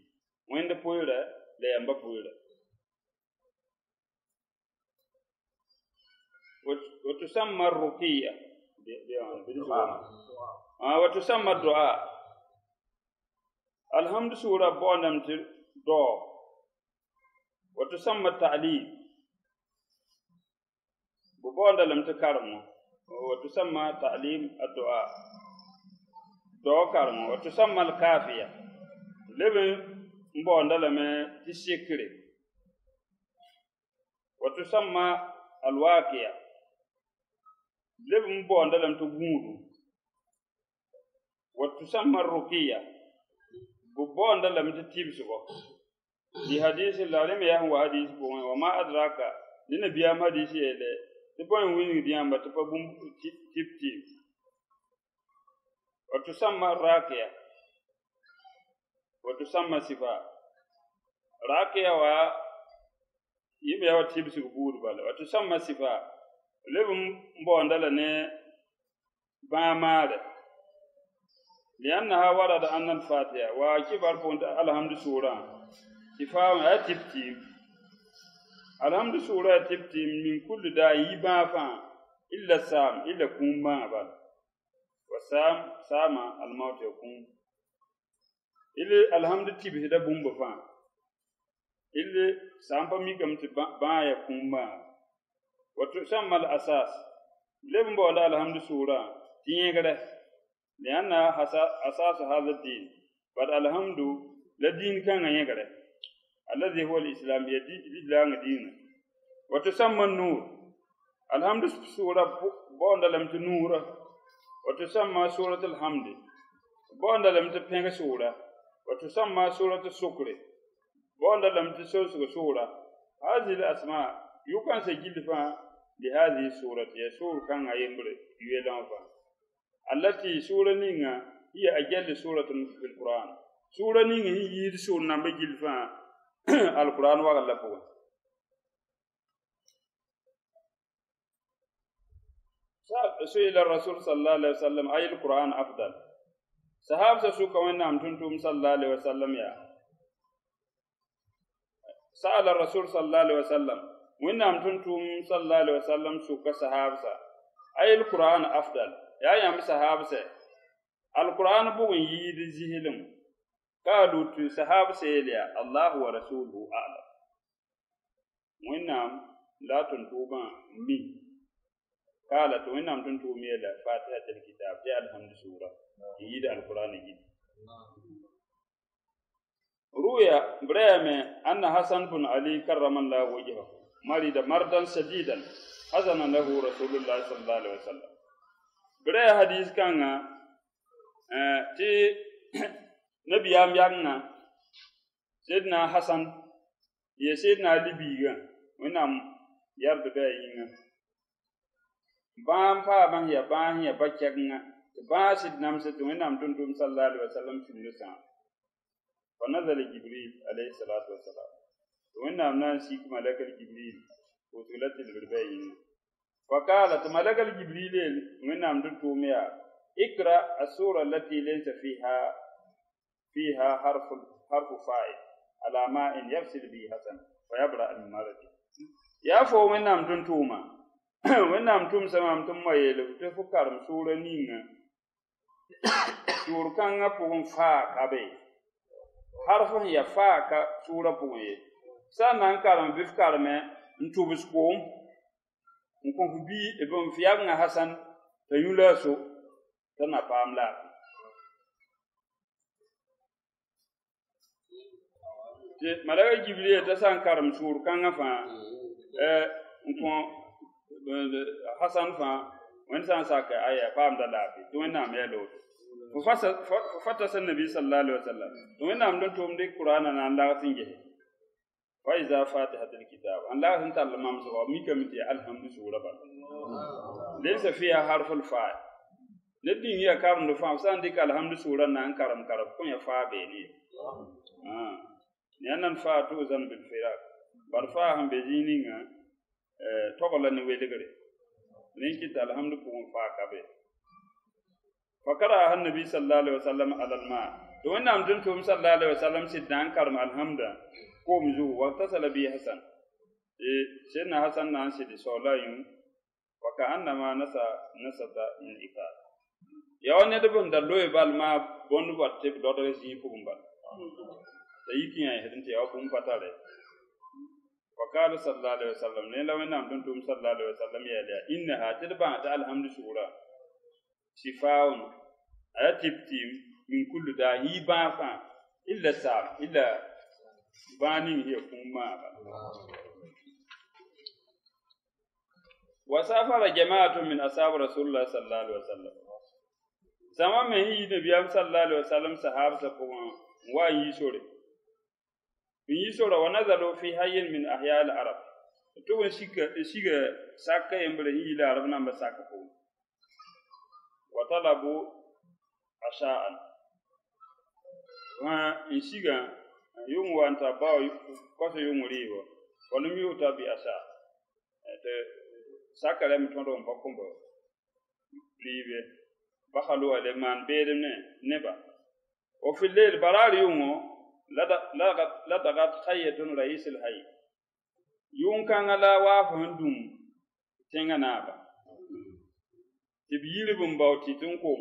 wende poira le yamba poira وتسمى الرقية وتسمى الدعاء الحمد سورة بونم دعاء وتسمى التعليم بوندا لم تكرمه وتسمى تعليم الدعاء دعاء كرمه وتسمى الكافية لبن بوندا لم تشكري وتسمى الواقية لبن بوندا لم تغودو وتسمى الرقية بوندا لم تتيبسو دي حديث العلم يا هو حديث وما أدراك لنبي أم حديث يله تبون وين ديام بتبون تيب وتسمى الراقية وتسمى صفة راقية و يبي هو تيبسو بود بالا وتسمى صفة لبن بوندا لنا بامار لأنها ورد أن الفاتحة وكبر بوندا الحمد سورة صفة تبتيم الحمد سورة تبتيم من كل داء يبافا إلا سام إلا كوما بال وسام سام الموت يكون إلا الحمد تبه ده بومبفا إلا سام بميكم تبا يكوما وتسمى الأساس لم بقول الحمد سورة تيجي لأن أساس هذا الدين بعد الحمد الدين كان يجري الذي هو الإسلام يدين دين وتسمى النور الحمد سورة بقول لم تنور وتسمى سورة الحمد بقول لم تبين سورة وتسمى سورة الشكر بقول لم تسوس سورة هذه الأسماء يمكن سجل لهذه السورة هي سورة كان يمبر يلانفا التي سورة نينا هي أجل سورة في القرآن سورة نينا هي سورة نبجل القرآن وغلبه سئل الرسول صلى الله عليه وسلم أي القرآن أفضل صحابة سوكا وإنهم تنتم صلى الله عليه وسلم يا سأل الرسول صلى الله عليه وسلم وإنهم تنتم صلى الله عليه وسلم سوكا صحابة أي القرآن أفضل يا يام صحابة القرآن بوين يد زهلم قالوا تو صحابة إليا الله ورسوله أعلم وإنهم لا تنتوما مي قالت وإنهم تنتوما إلى فاتحة الكتاب يا الحمد سورة يد القرآن يد رويا بريم أن حسن بن علي كرم الله وجهه مريض مرضا شديدا حزن له رسول الله صلى الله عليه وسلم بري حديث كان تي نبي أم يعنا سيدنا حسن يسيدنا علي بيجا ونام يرد بيجا بام فابان يا بان يا بكينا باسد نمسة ونام تنتم صلى الله عليه وسلم في اللسان فنزل جبريل عليه الصلاة والسلام ونام ناسيك ملك الجبريل وثلث البربعين فقالت ملك الجبريل ونام تنتم اقرأ السورة التي ليس فيها حرف فاعل على ماء يغسل به حسن فيبرأ من مرضه يا فو وينام تنتوما وينام توم سمام توم يلو تفكر سورة نينا سورة كان يفهم فاك أبي حرفه يفاك سورة بوي سانا نكرم بفكر ما نتوبسكم نكون بي ابن فيابنا حسن تيولاسو تنا فاملا malaga jibril ta san karam sur kanga fa ko hasan fa wen san saka aya fam da labi to na me lo fata san nabi sallallahu alaihi wasallam to na am don to mde qur'ana na Allah tinge fa iza fatihatul kitab Allah san tal mam so mi kamti alhamdu sura ba laysa fiha harful fa ledin ya karam do fa san dik alhamdu sura na an karam kun ya fa be ni yanan fa to zan bil firak bar fa ham be jininga togola ni welegere nin kita alhamdu ko fa kabe fakara annabi sallallahu alaihi wasallam alal ma to wannan dun to sallallahu alaihi wasallam sidan karma alhamda ko mzu wa tasala bi hasan sai na hasan nan shi di solayu wa ka annama nasata in ikad ya wonne de bon dallo e bal ma bonu batte do do ji pumbal tayikin ya hedin ya kun fatare wa qala sallallahu alaihi wasallam ne lawan nan dun tum sallallahu alaihi wasallam ya da inna hatidba ta alhamdu shura shifaun atibtim min kulli dahi ba fa illa sa illa bani ya kuma ba wa safara jama'atun min ashab rasulullah sallallahu alaihi wasallam sama me yi da biya sallallahu alaihi wasallam sahaba kuma wa yi sore wa nazalu fi hayyin min ahya al-arab to won shiga saka yambre yi la arab nan ba saka ko wa talabu asha'an wa shiga yum wanta ba ko so yum riwo wala mi uta bi asha te saka le mi tondo ba kombo ribe ba khalu ale man bedem ne ba o fi lel barari yumo la dagat khayyatun rais al hayy yun kan ala wa fundum tenga naba tibiyiri bum bawti tun ko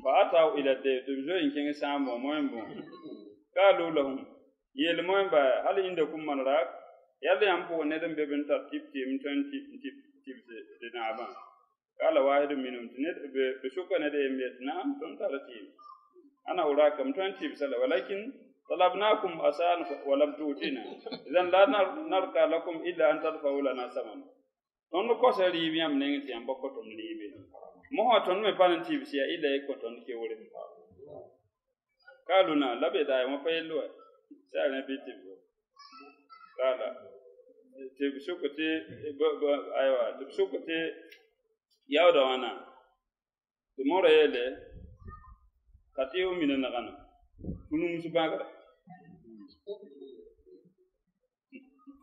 fa ataw ila de jo in ken samo moyembo qalu lahum yel moyemba hal indakum man rak yalla yam ko ne dem be ben tartib tim 20 tip de naba qala wahid minhum tinat be shukana de metna ton tartib ana urakum 20 bisala walakin طلبناكم أسان ولم توتنا إذن لا نرقى لكم إلا أن تدفعوا لنا ثمن نون ko sa ribi am ne nti am bokko ton ribi mo ho ton me panan ti bisia ila e ko ton ke wore kaluna labe da mo payelo sa na biti kala te bisukote aywa te bisukote yawda wana de mo rele katiyo minana kana kunu musubagara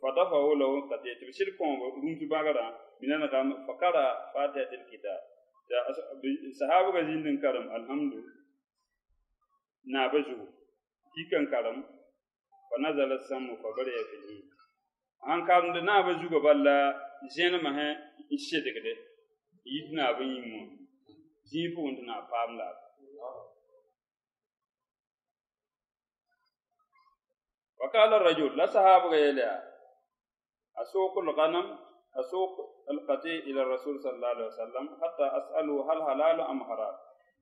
fatafa wala katiyo tibshir ko musubagara minana kam fakara fatihatul kitab sahaba ga jindin karam alhamdu na bazu kikan karam fa nazala samu fa bare ya fili an karam da na bazu ga balla jena ma he ishe daga de yidna ban yin mu jifu wanda na famla وقال الرجل لا صحابه يلا اسوق الغنم اسوق القتي الى الرسول صلى الله عليه وسلم حتى اساله هل حلال ام حرام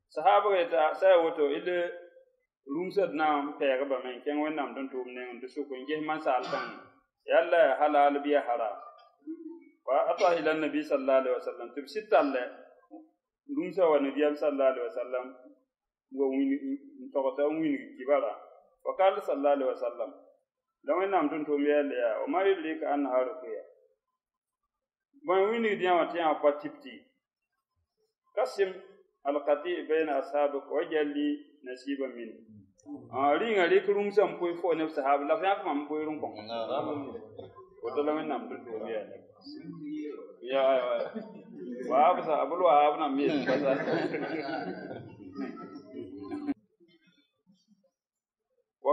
صحابه يتا سايوتو الى رومسد نام تيغبا من كان ونام دون توم ne ndo su ko nge man sal tan yalla halal bi haram wa ata ila nabi sallallahu alaihi wasallam tibsitalle rumsa wa nabi sallallahu alaihi wasallam wo wini to ko tan wini kibara wa qala sallallahu alaihi wasallam lawan nam dun to miyale ya o mari lika an haru ya bon wini dia wati a patipti kasim alqati bayna ashabik wa jalli nasiban min ringa likrum sam koy fo ne sahaba la fa kam koy rum ko ko to lawan nam dun to miyale ya wa absa abulu abna mi basa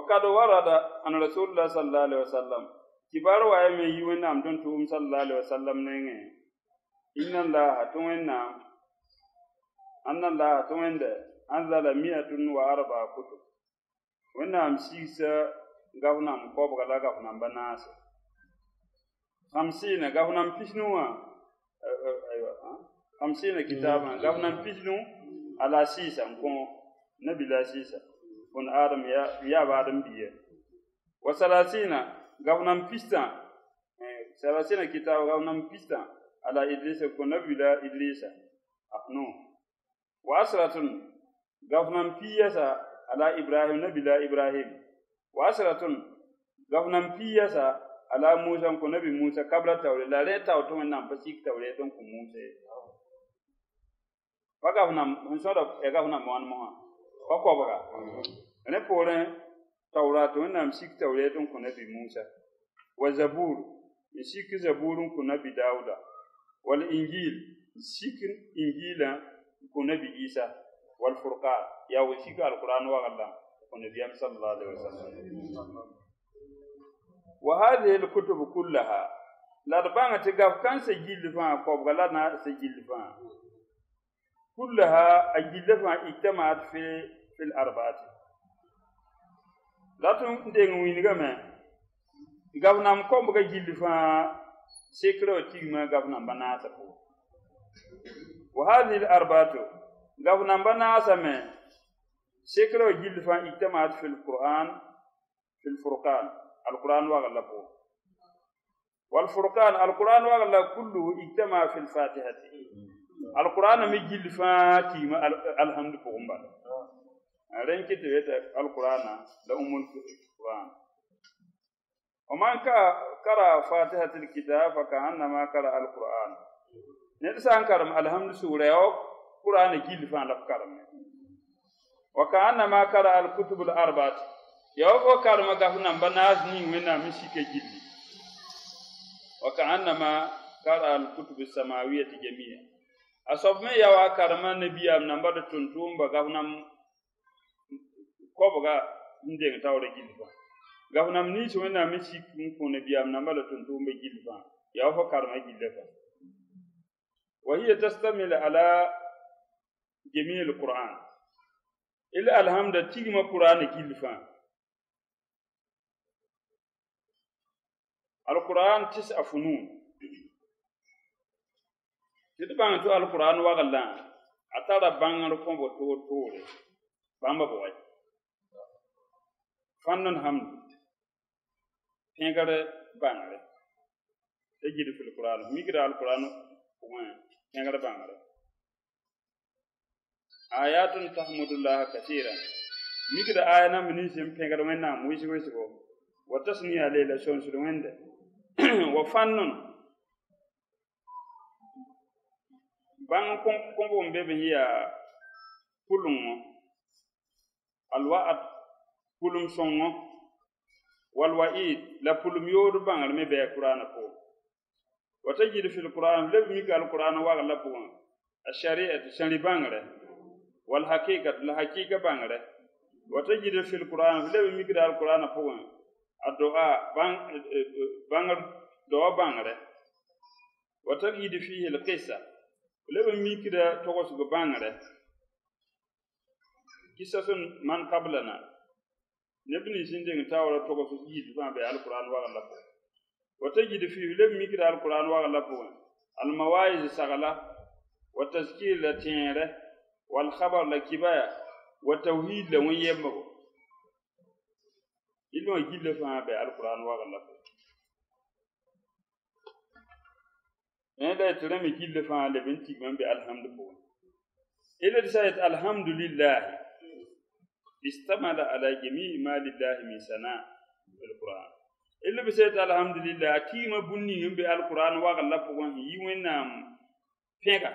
وقد ورد عن رسول الله صلى الله عليه وسلم كبار وأيام يوين أم تنتم صلى الله عليه وسلم نعى إن الله توينا أن الله توينده أنزل 104 كتب وإنهم 6 غفنام كوبغلا غفنام بناس 50 غفنام بيشنوا 50 كتابا غفنام بيشنوا على 6 نكون نبي لا 6 كون آدم يا بعدم بيه و30 غفنام بيشتا 30 كتاب غفنام بيشتا على إدريس كون نبي لا إدريس أخنو و10 غفنام بيسا على إبراهيم نبي لا إبراهيم و10 غفنام بيسا على موسى كون نبي موسى قبل التوراة لا لا تاوتون نام بسيك التوراة كون موسى وغفنام هنصور غفنام وان مها وكوبرا أنا بقولن توراة ونام سيك التوراة كون نبي موسى وزبور سيك زبور كون نبي داود والإنجيل سيك إنجيل كون نبي عيسى والفرقان يا وسيك القرآن وغلام كون نبي صلى الله عليه وسلم وهذه الكتب كلها لاربعة تقف كان سجل فان قبلنا سجل فان كلها أجل فان اجتمعت في الأربعة لا تندين وينغما غفنام كوم بجل فان سكرو تيما غفنام بناسكو وهذه الأربعة غفنام بناسمه سكرو جل فان اجتمعت في القرآن في الفرقان القرآن وغلبه والفرقان القرآن وغلب كله اجتمع في الفاتحة القرآن مجل فاتيما الحمد لله رنكت القرآن لأم القرآن ومن قرأ فاتحة الكتاب فكأنما قرأ القرآن نلسان كرم الحمد سورة القرآن جل فان لفكرم وكأنما قرأ الكتب الأربعة يوفو كارما غفنا بناس ني وينا مشيكه جيلي وكأنما قرأ الكتب السماوية جميعا أصاب ما يوا كارما نبي أم نمبر تنتوم بغفنا كوبغا ندين تاوري جيلي غفنا نيش وينا مشيكه كون نبي أم نمبر تنتوم بجيلي يوفو كارما جيلي وهي تستمل على جميع القرآن إلا الحمد تيجي القرآن جيلي القرآن 9 فنون تدبان تو القرآن وغلا أتارا بانغ ركوم بطور بامبا بواي فنن حمد تنغر بانغ تجد في القرآن ميغرا القرآن وما تنغر بانغ آيات تحمد الله كثيرا ميغرا آيانا منيسم تنغر وينام ويسو وتسني عليه لشون سلوينده وفنن بان كومبو مبebe hiya kulungo alwa'at kulum songo walwa'id la kulum yodu bangal mebe qur'ana ko وتجد في القرآن لب ميك القرآن واغلا بوان الشريعة شني بانغره والحقيقة الحقيقة بانغره وتجد في القرآن لب ميك القرآن بوان الدعاء بانغر دعاء بانغره وتجد فيه القصة لب ميك توغس بانغره قصص من قبلنا نبني سندين تاورا توغس يد بان بالقرآن واغلا بوان وتجد فيه لم ميكر القرآن وغلبه المواعظ سغلا والتذكير لتينره والخبر لكبايا والتوحيد لون يمه إنه يجيل فيها بالقرآن وغلبه هذا ترمي يجيل فيها لبنتي من بالحمد لله إذا رسالت الحمد لله استمد على جميع ما لله من سناء بالقرآن إلا بسيط الحمد لله تيما بني ينبي القرآن وغلا فوان يوينام فيغا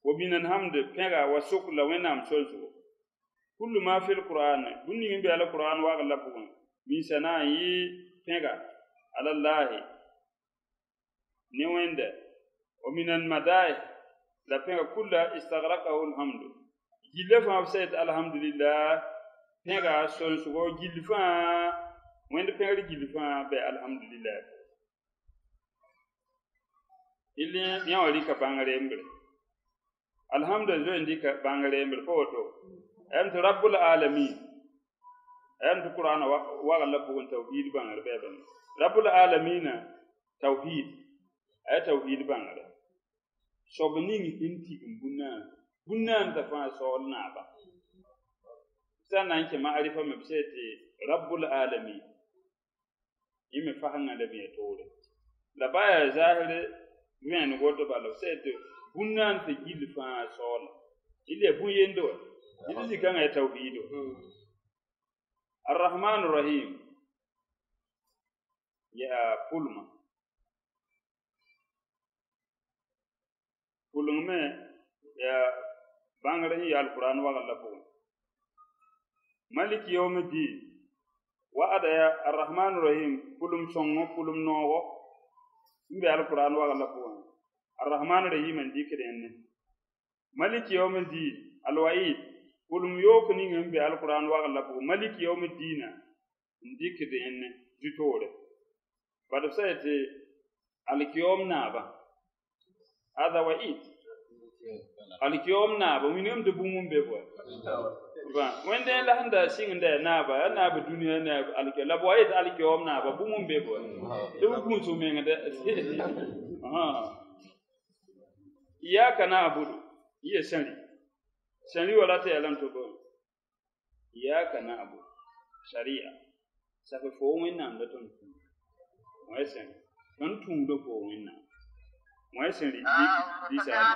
وبين الحمد فيغا وشكر لوينام سوزو كل ما في القرآن بني ينبي القرآن وغلا فوان من سنة فيغا على الله نيويند ومن المدائح لفيغا كل استغرقه الحمد gilla fa sayt alhamdulillah pega son sugo gilli fa wende pega gilli fa be alhamdulillah illi nyawali ka bangare mbre alhamdulillah ndika bangare mbre foto ant rabbul alamin ant qur'ana wa la bugun tawhid bangare be ban rabbul alamin tawhid ay tawhid bangare sobni inti bunna da fa sol na ba sanan ke ma'arifa mabsati rabbul alamin yimi fahanga da biya tore la baya zahiri men goto ba lo sete bunna ta gil fa sol ile bu yendo ile zikan ay tawhido arrahmanur rahim ya pulma pulme ya bangare ya alquran wa Allah fu malik yawmiddin wa ada ya arrahmanur rahim pulum songo pulum nogo mbe alquran wa Allah fu arrahmanur rahim ndikere enne malik yawmiddin alwaid pulum yokni mbe alquran wa Allah fu malik yawmiddin ndikere enne ditore bado sayte alkiyom naba hada wa'id alkiyom naba winam de bumum be boy ba wende la handa singende naba duniya na alkiyom la wa'id alkiyom naba bumum be boy de bum so mengade iyyaka na'budu iya sani wala ta yalan to bo iyyaka na'budu sharia sabe fo winam da ton wai sani ton tun do fo winam wai sani di sani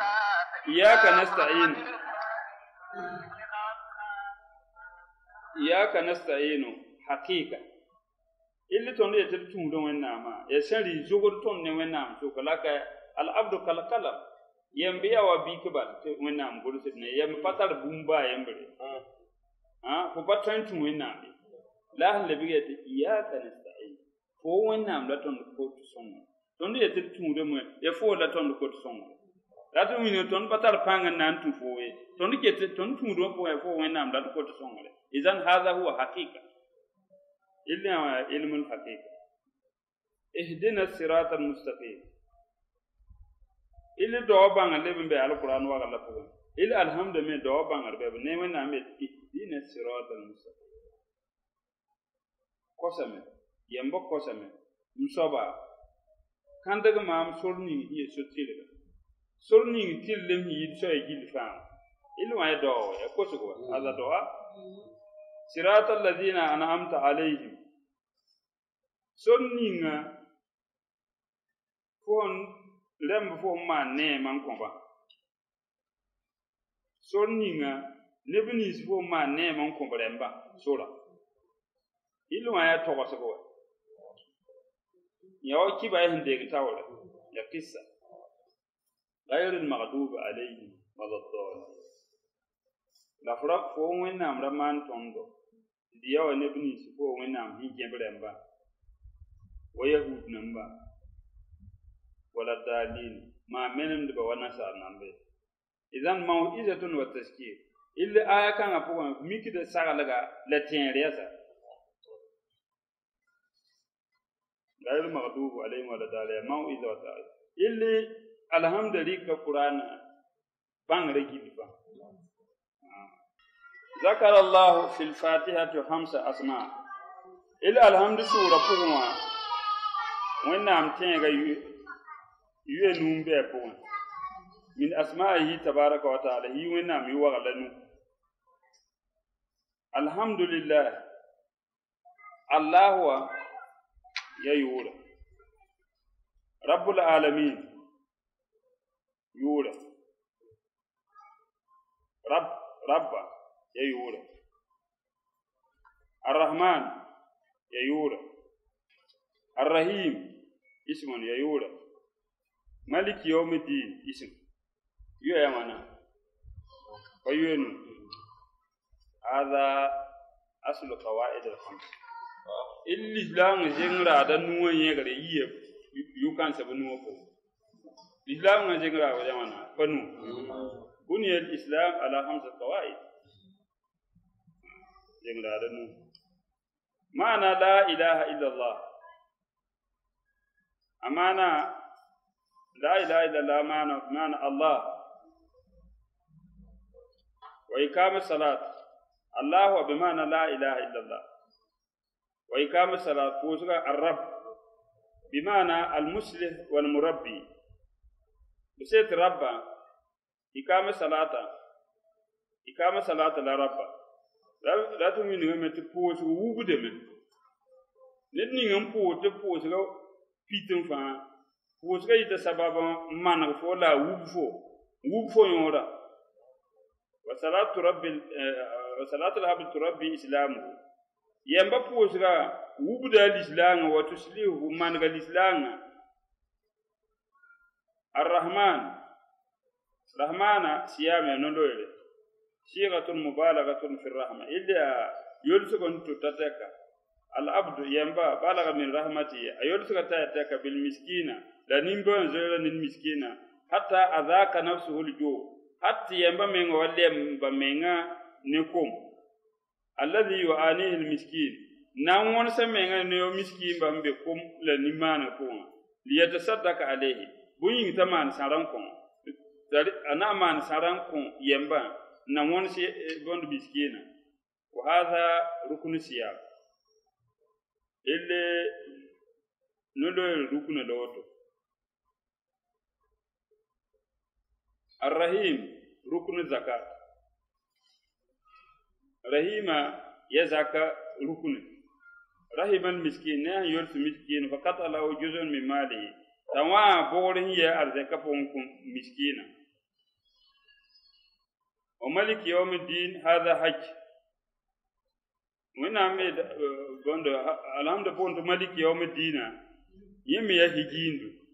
iyyaka nasta'inu haqiqa illi ton de te tun do wenna ma ya sari jogor ton ne wenna so kala ka al abdu kal qalam yambiya wa bikbal te wenna am golu ne yam patar bumba yambre ko patan tun wenna bi la hal bi ya iyyaka nasta'in ko wenna am la ton ko son ton de te tun do mo ya fo la ton ko son latu mino ton patar panga nan tu fowe ton ke ton tu do po fo wenna am latu ko to songale idan hadha huwa haqiqa illa ilmul haqiqa ihdina as-siratal mustaqim illa do banga lebe be alquran wa galla po illa alhamdulillah do banga be ne wenna me ihdina as-siratal mustaqim kosame yembo kosame msoba kandaga mam sorni yi sotilga sorni tillem yi so e gil fam ilu ay do e kosugo ala do siratal ladina an'amta alayhim sorni nga fon lem fo man ne man ko ba sorni nga lebni fo man ne man ko bremba sura ilu ay to kosugo yaw kiba hinde tawla ya kissa غير المغضوب عليهم ولا الضالين la frap fo wenam raman tondo diya wa nebni si fo wenam hi gembremba wa yahud namba wala dalil ma menem de wana sa nambe idan mau'izatun wa tazkir illa aya kan apo miki de sagalaga la tienresa غير المغضوب عليهم ولا الضالين mau'iza wa ta'ala illa alhamdulillah Qur'an bang regi ba ذكر الله في الفاتحة 5 أسماء إلى الحمد سورة قوما ونعم تنغا ينوم بيكون من أسمائه تبارك وتعالى هي ونعم يوغلنو الحمد لله الله هو يورا رب العالمين يورا رب يورا الرحمن يورا الرحيم اسم يورا مالك يوم الدين اسم يا مانا وينو هذا أصل قواعد الخمس الإسلام جنرا دنوا يغري يكان سبنوا فو الإسلام جنرا وجمانا فنو بني الإسلام على 5 قواعد ينغرادن معنى لا إله إلا الله أمانة لا إله إلا الله معنى الله وإقام الصلاة الله هو بمعنى لا إله إلا الله وإقام الصلاة فوزغا الرب بمعنى المصلح والمربي بسيت ربا إقام الصلاة لا ربا لا تمين غمت فوز ووبدم ندني غم فوز غو بيتم فان فوزغا يتسبب من فولا ووبفو يورا وصلاة العبد تربي إسلامه ينبا فوزغا وبدا الإسلام وتسليه من الإسلام الرحمن سيام ينولويل صيغة مبالغة في الرحمة إلا يلسكن تتتك العبد ينبا بالغ من رحمته يلسك تتك بالمسكينة لننبا زيلا المسكينة حتى أذاك نفسه الجوع حتى ينبا من وليم بمينا نكم الذي يعانيه المسكين نعون سمعنا نيو مسكين بمبكم لنمان كون ليتصدق عليه بوين تمان سارنكم أنا مان سارنكم ينبا نعون سي بند مسكين وهذا ركن الصيام اللي نلو ركن لوتو الرحيم ركن الزكاة رحيما يزكى ركن رحم المسكين يرث مسكين فقط له جزء من ماله توا بورين يا أرزاق فونكم مسكينا وملك يوم الدين هذا حج وين عمد بند الحمد بند ملك يوم الدين يمي يهجيندو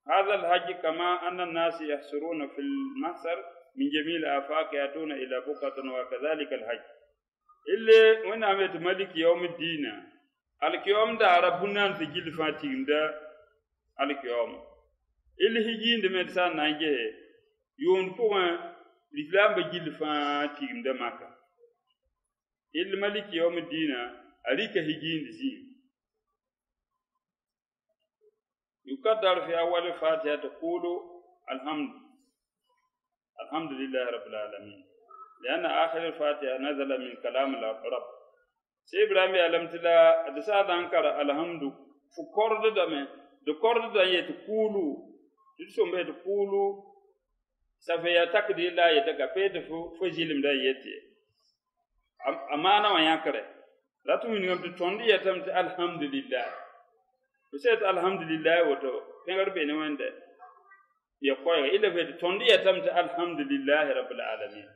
هذا الحج كما أن الناس يحصرون في المحصر من جميع الآفاق يأتون إلى بقعة وكذلك الحج إلا وين عمد ملك يوم الدين الكيوم دا ربنا تجيل فاتين دا الكيوم إلا هجين دمتسان نانجه يون فوان الإسلام بجيل فاتين دا مكة إلا ملك يوم الدين عليك هجين دزين يقدر في أول الفاتحة تقول الحمد لله رب العالمين لأن آخر الفاتحة نزل من كلام الرب سيبرامي علم تلا دساد أنكر الحمد فكرد دم دكرد دم يتقولوا تسمى يتقولوا سفيا تكدي لا يتكفيد فجيلم دا يتي أمانة وينكره لا تمين يوم تندي يتم الحمد لله وسيت الحمد لله وتو نعر بينهم ده يقول إلا في تندي يتم الحمد لله رب العالمين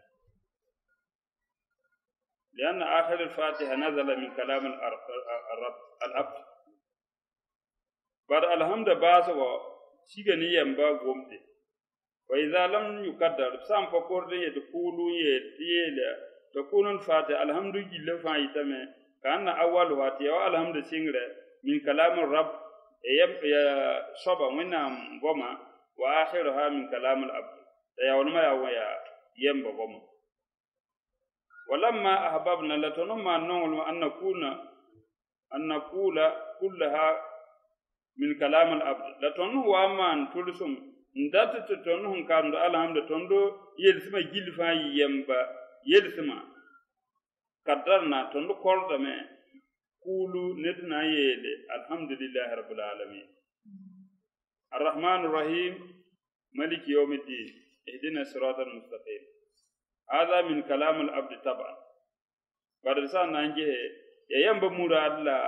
لأن آخر الفاتحة نزل من كلام الرب بعد الحمد باسوا سيغني ينبا غومتي وإذا لم يقدر سام فكور دي تقولوا يتيلا تكون الفاتحة الحمد لله فايتم كان أول فاتحة الحمد سيغرا من كلام الرب يا صبا منام بوما وآخرها من كلام العبد يا ولما يا ينبا بوما ولما أحببنا لتنما نقول أن نقول كلها من كلام العبد لتنه وأمان تلسم ندات تنهم كان الحمد تندو يلسما جلفا ينبا يلسما قدرنا تندو كردما قولوا ندنا يلي الحمد لله رب العالمين الرحمن الرحيم ملك يوم الدين اهدنا الصراط المستقيم هذا من كلام العبد طبعا بعد سان نانجه ييمب مراد لا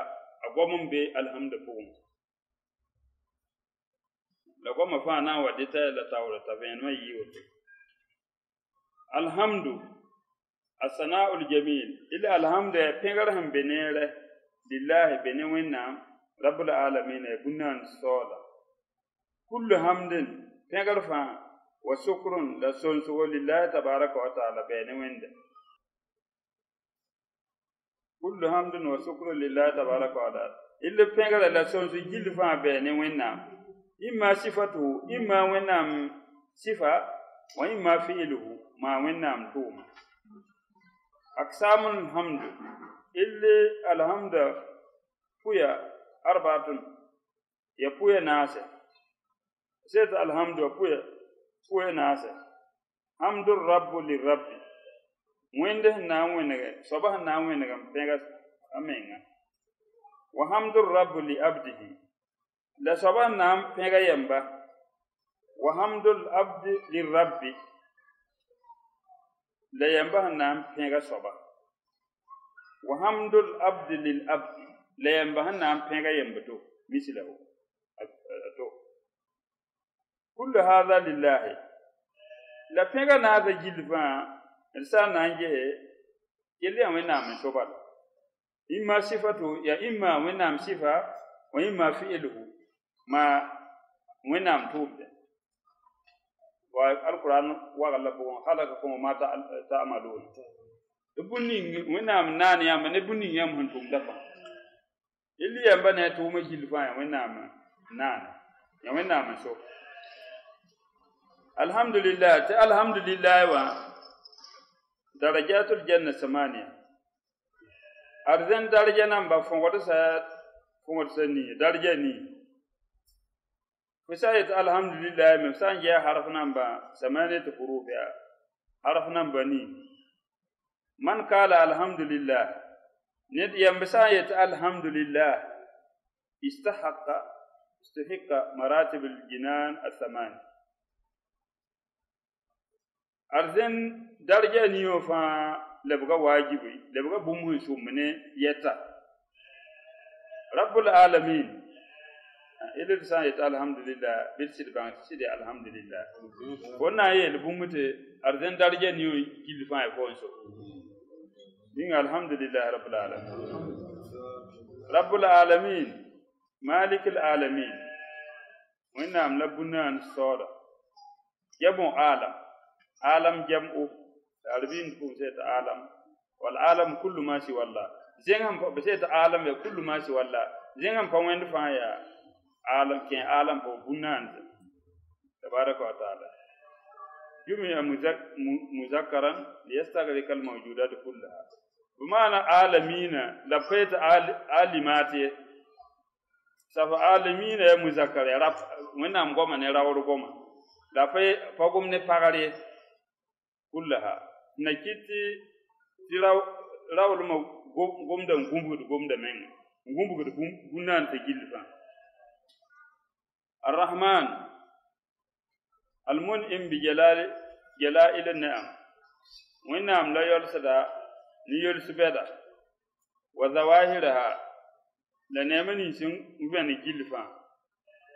اغومم بي الحمد فوم لغوم فانا وديتا لا تاور تبين ما يوت الحمد الثناء الجميل الى الحمد بيغرهم بنيره لله بنوينا رب العالمين بنان صولا كل حمد بيغرفا وشكر لسنسو لله تبارك وتعالى بنوينا كل حمد وشكر لله تبارك وتعالى إلا بيغر لسنسو جلفا بنوينا إما صفته إما ونام صفة وإما فعله ما ونام توما أقسام الحمد إلا الحمد فيا أربعة يفوي ناس سيد الحمد فوي ناس حمد الرب للرب وينده نام وينغ صباح نام وينغ بيغا أمينغ وحمد الرب لعبده لا صباح نام بيغا يمبا وحمد العبد للرب لا ينبه نام بيغا صباح وحمد العبد للعبد لا ينبه نام بيغا يمبتو مثله كل هذا لله لا بيغا ناذا جلفان الإنسان نانجه يلي أمنا من شبال إما صفته يا إما ونام صفة وإما فعله ما ونام توب والقرآن وغلقه خلقكم ما تعملون بني ونام نان يا من بني يوم هنتم دفع يلي أمنا توم جلفان ونام نان يا ونام شوف الحمد لله درجات الجنة 8 أرزن درجة نمبر فورسني درجة ني فسايت الحمد لله مثلا جاء حرف نمبر 8 حروف حرف نمبر ني من قال الحمد لله ند يمسايت الحمد لله استحق مراتب الجنان 8 أرزن درجة نيوفا لبغا واجبي لبغا بومو سومني يتا رب العالمين إلى لسان الحمد لله بالسيد بان سيدي الحمد لله قلنا هي لبومته أرزن درجة نيو كيلفا يفونسو دين الحمد لله رب العالمين رب العالمين مالك العالمين وإنام لبنان صورة يبون عالم جمع عربين كوزيت عالم والعالم كل ما سوى الله زينهم بسيت عالم كل ما سوى الله زينهم فوين فايا عالم كين عالم بنان تبارك وتعالى جمع مذكرا ليستغرق الموجودات كلها بمعنى عالمين لفيت عالمات سف عالمين مذكر رب وينام غوما نراور غوما لفي فقوم نفعلي كلها نكتي راول ما غومدا غومدا من غومبو غنان تجلفا الرحمن المنعم بجلائل النعم وإنهم لا يرسد ليرسبدا وظواهرها لنعمني سن وبن جلفا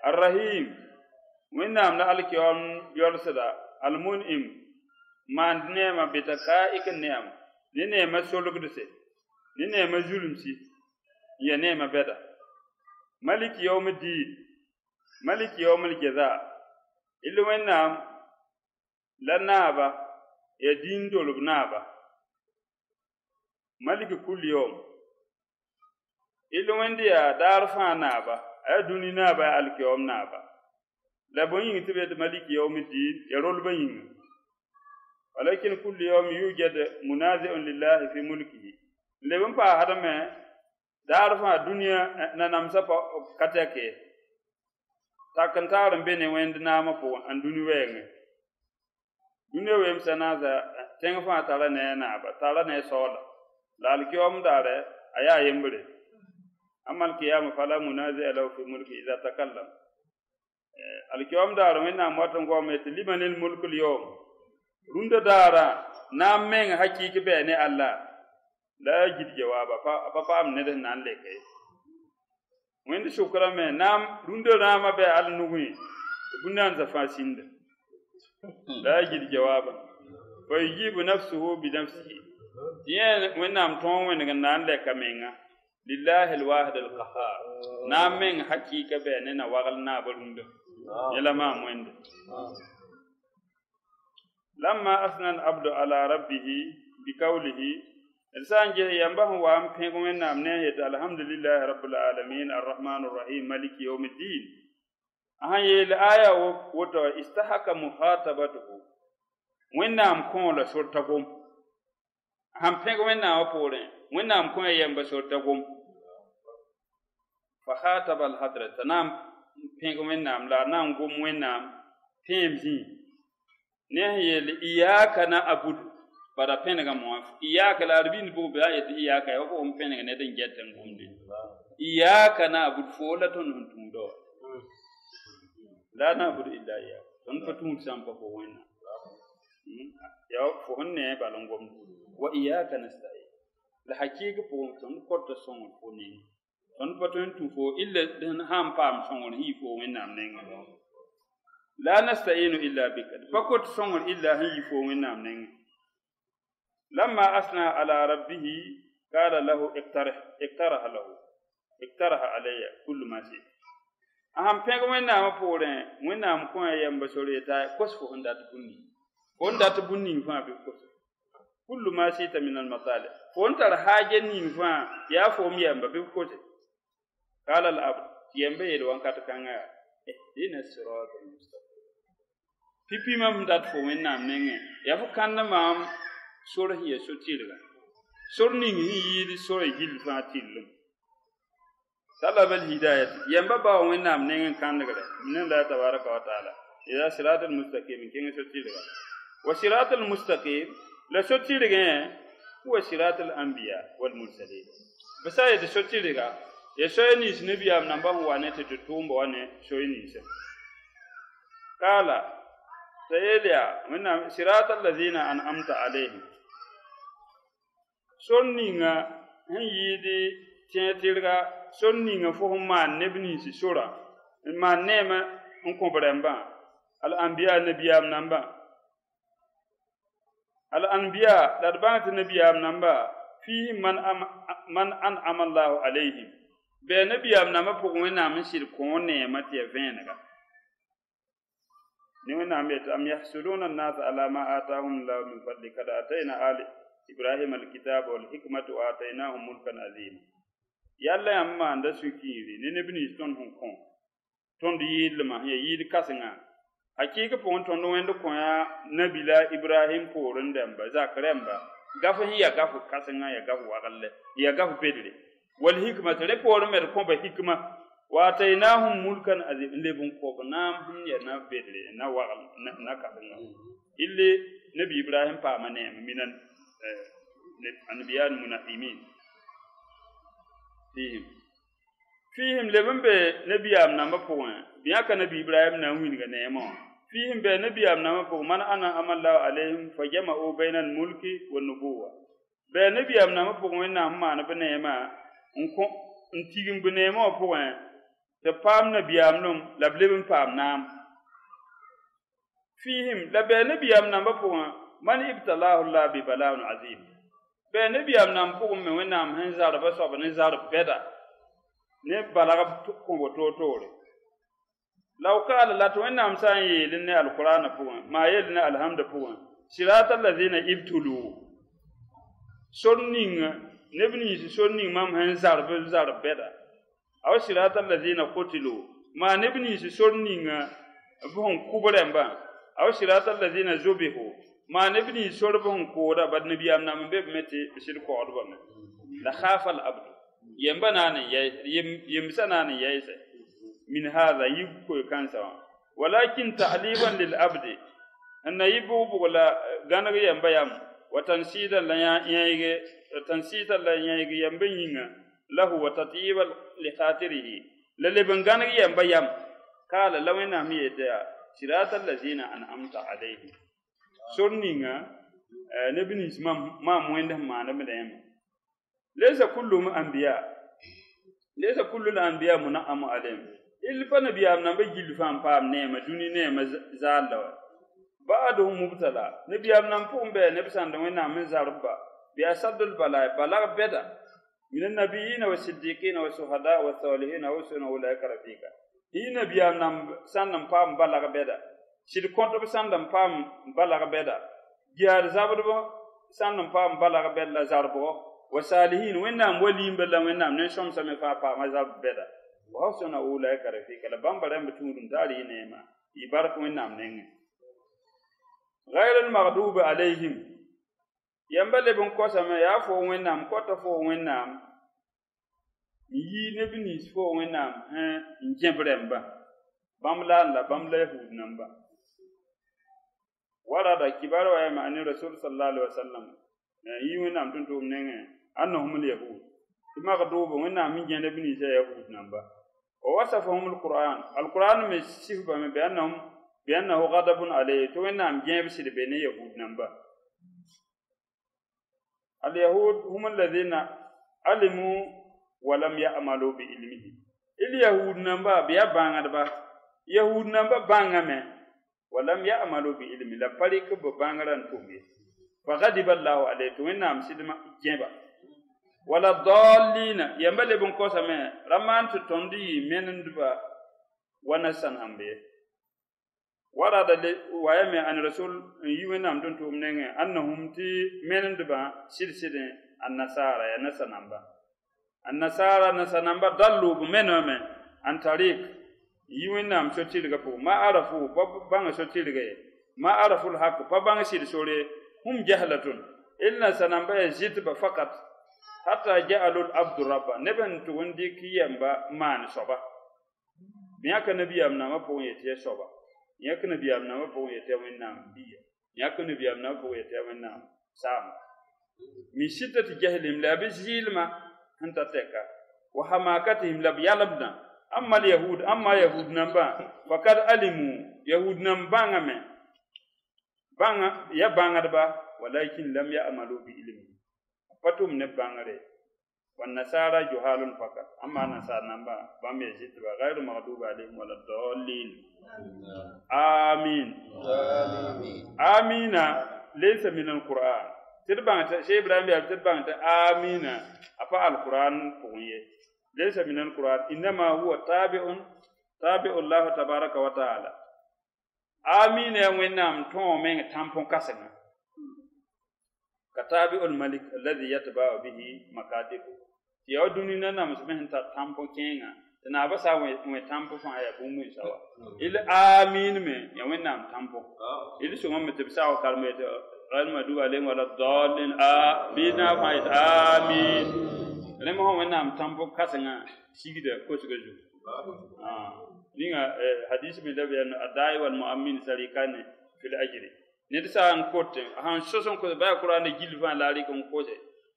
الرحيم وإنهم لا الكيوم يرسد المنعم ما نعم بتكائك النعم نعم سولغدسه نعم زلمسي يا نعم بدا ملك يوم الدين ملك يوم الجزاء إلا وإنهم لنابا يدين دولب نابا ملك كل يوم إلا وإندي دارفا نابا أدوني نابا الكيوم نابا لبوين تبيت ملك يوم الدين يرول بين ولكن كل يوم يوجد منازع لله في ملكه لبن با هدم دارفا الدنيا ننمسا كتاكي تاكنتارن بيني ويند نامكو ان دنيا دنيا ويم سنازا تنفا تالا نابا تالا نه سولا لالكيوم داره ايا يمبري اما القيامه فلا منازع له في ملكه اذا تكلم القيامه داره من اموتن قومت لمن الملك اليوم runda dara na men hakiki be ne Allah la yajid jawaba fa fa am ne nan le kay wende shukra me nam runda rama be al nugui bunan za fasinde la yajid jawaba fa yajibu nafsuhu bi nafsihi yen wenam ton wen nan le kamenga lillahi alwahid alqahhar nam men hakika be ne na wagal na barunda yala ma mwende لما أثنى العبد على ربه بقوله إنسان جه ينبه وام كيكون نامنه الحمد لله رب العالمين الرحمن الرحيم مالك يوم الدين هاي الآية وتو استحق مخاطبته wẽnnaam kõ la sorta gom ham pẽg wẽnnaam poorẽ wẽnnaam kõ yamba sorta gom fa khataba al hadrat nam pẽg wẽnnaam la nam gom wẽnnaam tẽem zĩ ne yel iyaka na abud bara pẽnega mo iyaka la arbin bu ba yet iyaka ya ko pẽnega ne den jetten gomde iyaka na abud fo la ton huntum do la na abud illa ya ton patum sampa ko wẽnnaam ya fo honne balon gom wa iyaka nasta'in la hakika po ton korta son fo ni ton paton tu fo illa den ham pam son hi fo wẽnnaam nenga la nasta'inu illa bika fakot son illa hi fo wẽnnaam nenga lamma asna ala rabbih qala lahu iqtarah alayya kullu ma shi aham pẽg wẽnnaam poorẽ wẽnnaam kõ yamba soreta kosfo hondat bunni fa be kos kullu ma shi ta min al matali fontar haje ni fa ya fo mi yamba be kos qala al abd yamba yel wankat kanga dina siratal mustaqim pipi mam dat fo wẽnnaam nenge ya fo kanna mam sor hiya so tilga sor ning hi sor gil fa tilum talab al hidayah yamba ba wẽnnaam nenge kandgre min Allah tabaraka wa taala ila siratal mustaqim kinga so tilga wa siratal mustaqim la so tilga huwa siratal anbiya wal mursalin basaya de so tilga ya soyni nabiyam namba wane te tumbo wane soyni se kala sayyidia minna siratal ladina an'amta alaihim sonninga yidi tietirga sonninga fo man nebni si sura man nema on ko bramba al anbiya nabiyam namba al anbiya dadbant nabiyam namba fi man an'ama Allahu alaihim be nabiyam namba po wena min sir ko nema te venga ni wena met am yahsuluna an-nas ala ma atahum Allah min fadli kada atayna ali ibrahim al-kitab wal hikmatu atainahum mulkan azim yalla amma anda sukiri ne nebni ton hon kon ton di yilma ya yid kasinga hakika po ton no wendo ko ya nabila ibrahim ko rondamba zakremba gafu hiya gafu kasinga ya gafu wagalle ya gafu pedre wal hikmatu le por mer ko ba hikma wa atainahum mulkan azim lebun ko nam ya na pedre na wagal na kasinga ille nabi ibrahim pa mane minan anbiyan munafimin fihim lebin be nabiyam namba poin biya ka nabi ibrahim na winga nemo fihim be nabiyam namba po man ana amalla alaihim fajma'u bainal mulki wan nubuwa be nabiyam namba po wenna ma na be nema nko ntigim be nemo poin te pam nabiyam num lablebin pam nam fihim la be nabiyam namba poin man ibtalahu allah bi bala'un azim be nabiyam nam po me wenna han zarba so ba ne zarba beda ne balaga ko totore law qala la to enam san yelin ne alqur'ana puwan ma yelin alhamdu puwan siratal ladina ibtulu sonning nebni sonning mam han zarba beda aw siratal ladina qutilu ma nebni sonning bon kubremba aw siratal ladina zubihu ma nebni sorbon koda bad nabiyam nam be meti shir ko odba me la khafa al abd yamba nani yimsa nani yayse min hadha yibko kansa walakin ta'liban lil abdi anna yibu bugula ganaga yamba yam wa tansidan la yayge yamba yinga lahu wa tatiban li khatirihi laliban ganaga yamba yam kala lawina mi yeda siratal ladina an'amta alayhi sonninga nabini ma mwenda ma na medem laysa kullu al-anbiya mun'am alayhim il fa nabiyam na ba gil fam pam nema duni nema zalla ba'dhum mubtala nabiyam nam fu be ne bisan da wena min zarba bi asadul balagh beda min an-nabiyyin wa siddiqin wa shuhada wa salihin wa sunna ulaika rafika nabiyam nam sanam pam balagh beda sid konto sandam pam balagh beda giar zabdo sandam pam balagh beda zarbo wa salihin wennam walim bella wennam ne som same fa pa mazab beda wa sunna ulaika rafika la bambara mutundum dari nema ibarak wennam nenge غير المغضوب عليهم ينبل بن قسم يا فو وينام كوتا فو وينام yi ne binis fo wenam njembremba bamla yahud namba wala da kibaro ay ma ani rasul sallallahu alaihi wasallam yi wenam tun to nenge annahum al yahud magdubu wenam min jende binis yahud namba wa wasafahum al quran me sifba me bi annahu ghadabun alayhi to wenam jembe silbe ne yahud namba al yahud hum alladhina alimu ولم يعملوا بعلمه اليهود نمبا بيا بانغدبا يهود نمبا بانغامه ولم يعملوا بعلمه لا فريق بانغران تومي فغضب الله عليه وينام سيدما جيبا ولا ضالين يمبل بن كوسامه رمان تندي منندبا ونسان امبي ورد ويمي ان رسول يوينام دون تومنه انهم تي منندبا سيدسيد النصارى يا نسانامبا النصارى نسانامبا دلوا بمنهم عن طريق يوينام شوتيلغا بو ما عرفوا بان شوتيلغا ما عرفوا الحق فبان سيد سوري هم جهلتون إلا سنامبا يزيد فقط حتى جعلوا العبد ربا نبن توندي كيامبا مان صبا نياك نبي امنا ما بو يتي صبا نياك نبي امنا ما بو يتي وينام بي نياك نبي امنا ما بو يتي وينام سام مي شدة جهلهم لا بزيلما أنت تكا وحماكتهم لبيالبنا أما اليهود يهود نمبا فقد علموا يهود نمبا بانغ يا بانغربا ولكن لم يعملوا بعلم فتم نبانغري والنصارى جهال فقط أما نصارى نمبا بام يزيد غير مغضوب عليهم ولا الضالين آمين آمين ليس من القرآن تربان شيء إبراهيم يا تربان آمين أفا القرآن فويه ليس من القرآن إنما هو تابع الله تبارك وتعالى آمين يا وينام تومين تامبون كاسنا كتابع الملك الذي يتبع به مكاتبه يا دنيا نام سمعن تامبون كينغا تنابا ساوي تامبون فايا بومي سوا إلى آمين من يا وينام تامبون إلى سو ما تبساو كلمة غير مدعو عليهم ولا الضالين بينا فايت آمين لما هو نام تامبو كاسنا سيجدا كوسجو نيجا حديث من ده بأن الداعي والمؤمن سريكان في الأجر ندسا أنكوت هان شوسون كوس باي القرآن يجيل فان لاريكم كوس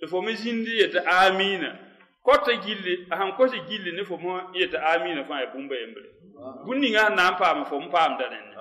تفهم زندي يت آمين كوت يجيل هان كوس يجيل نفهم يت آمين فان يبومبا يمبل بنيغا نام فام فام دارين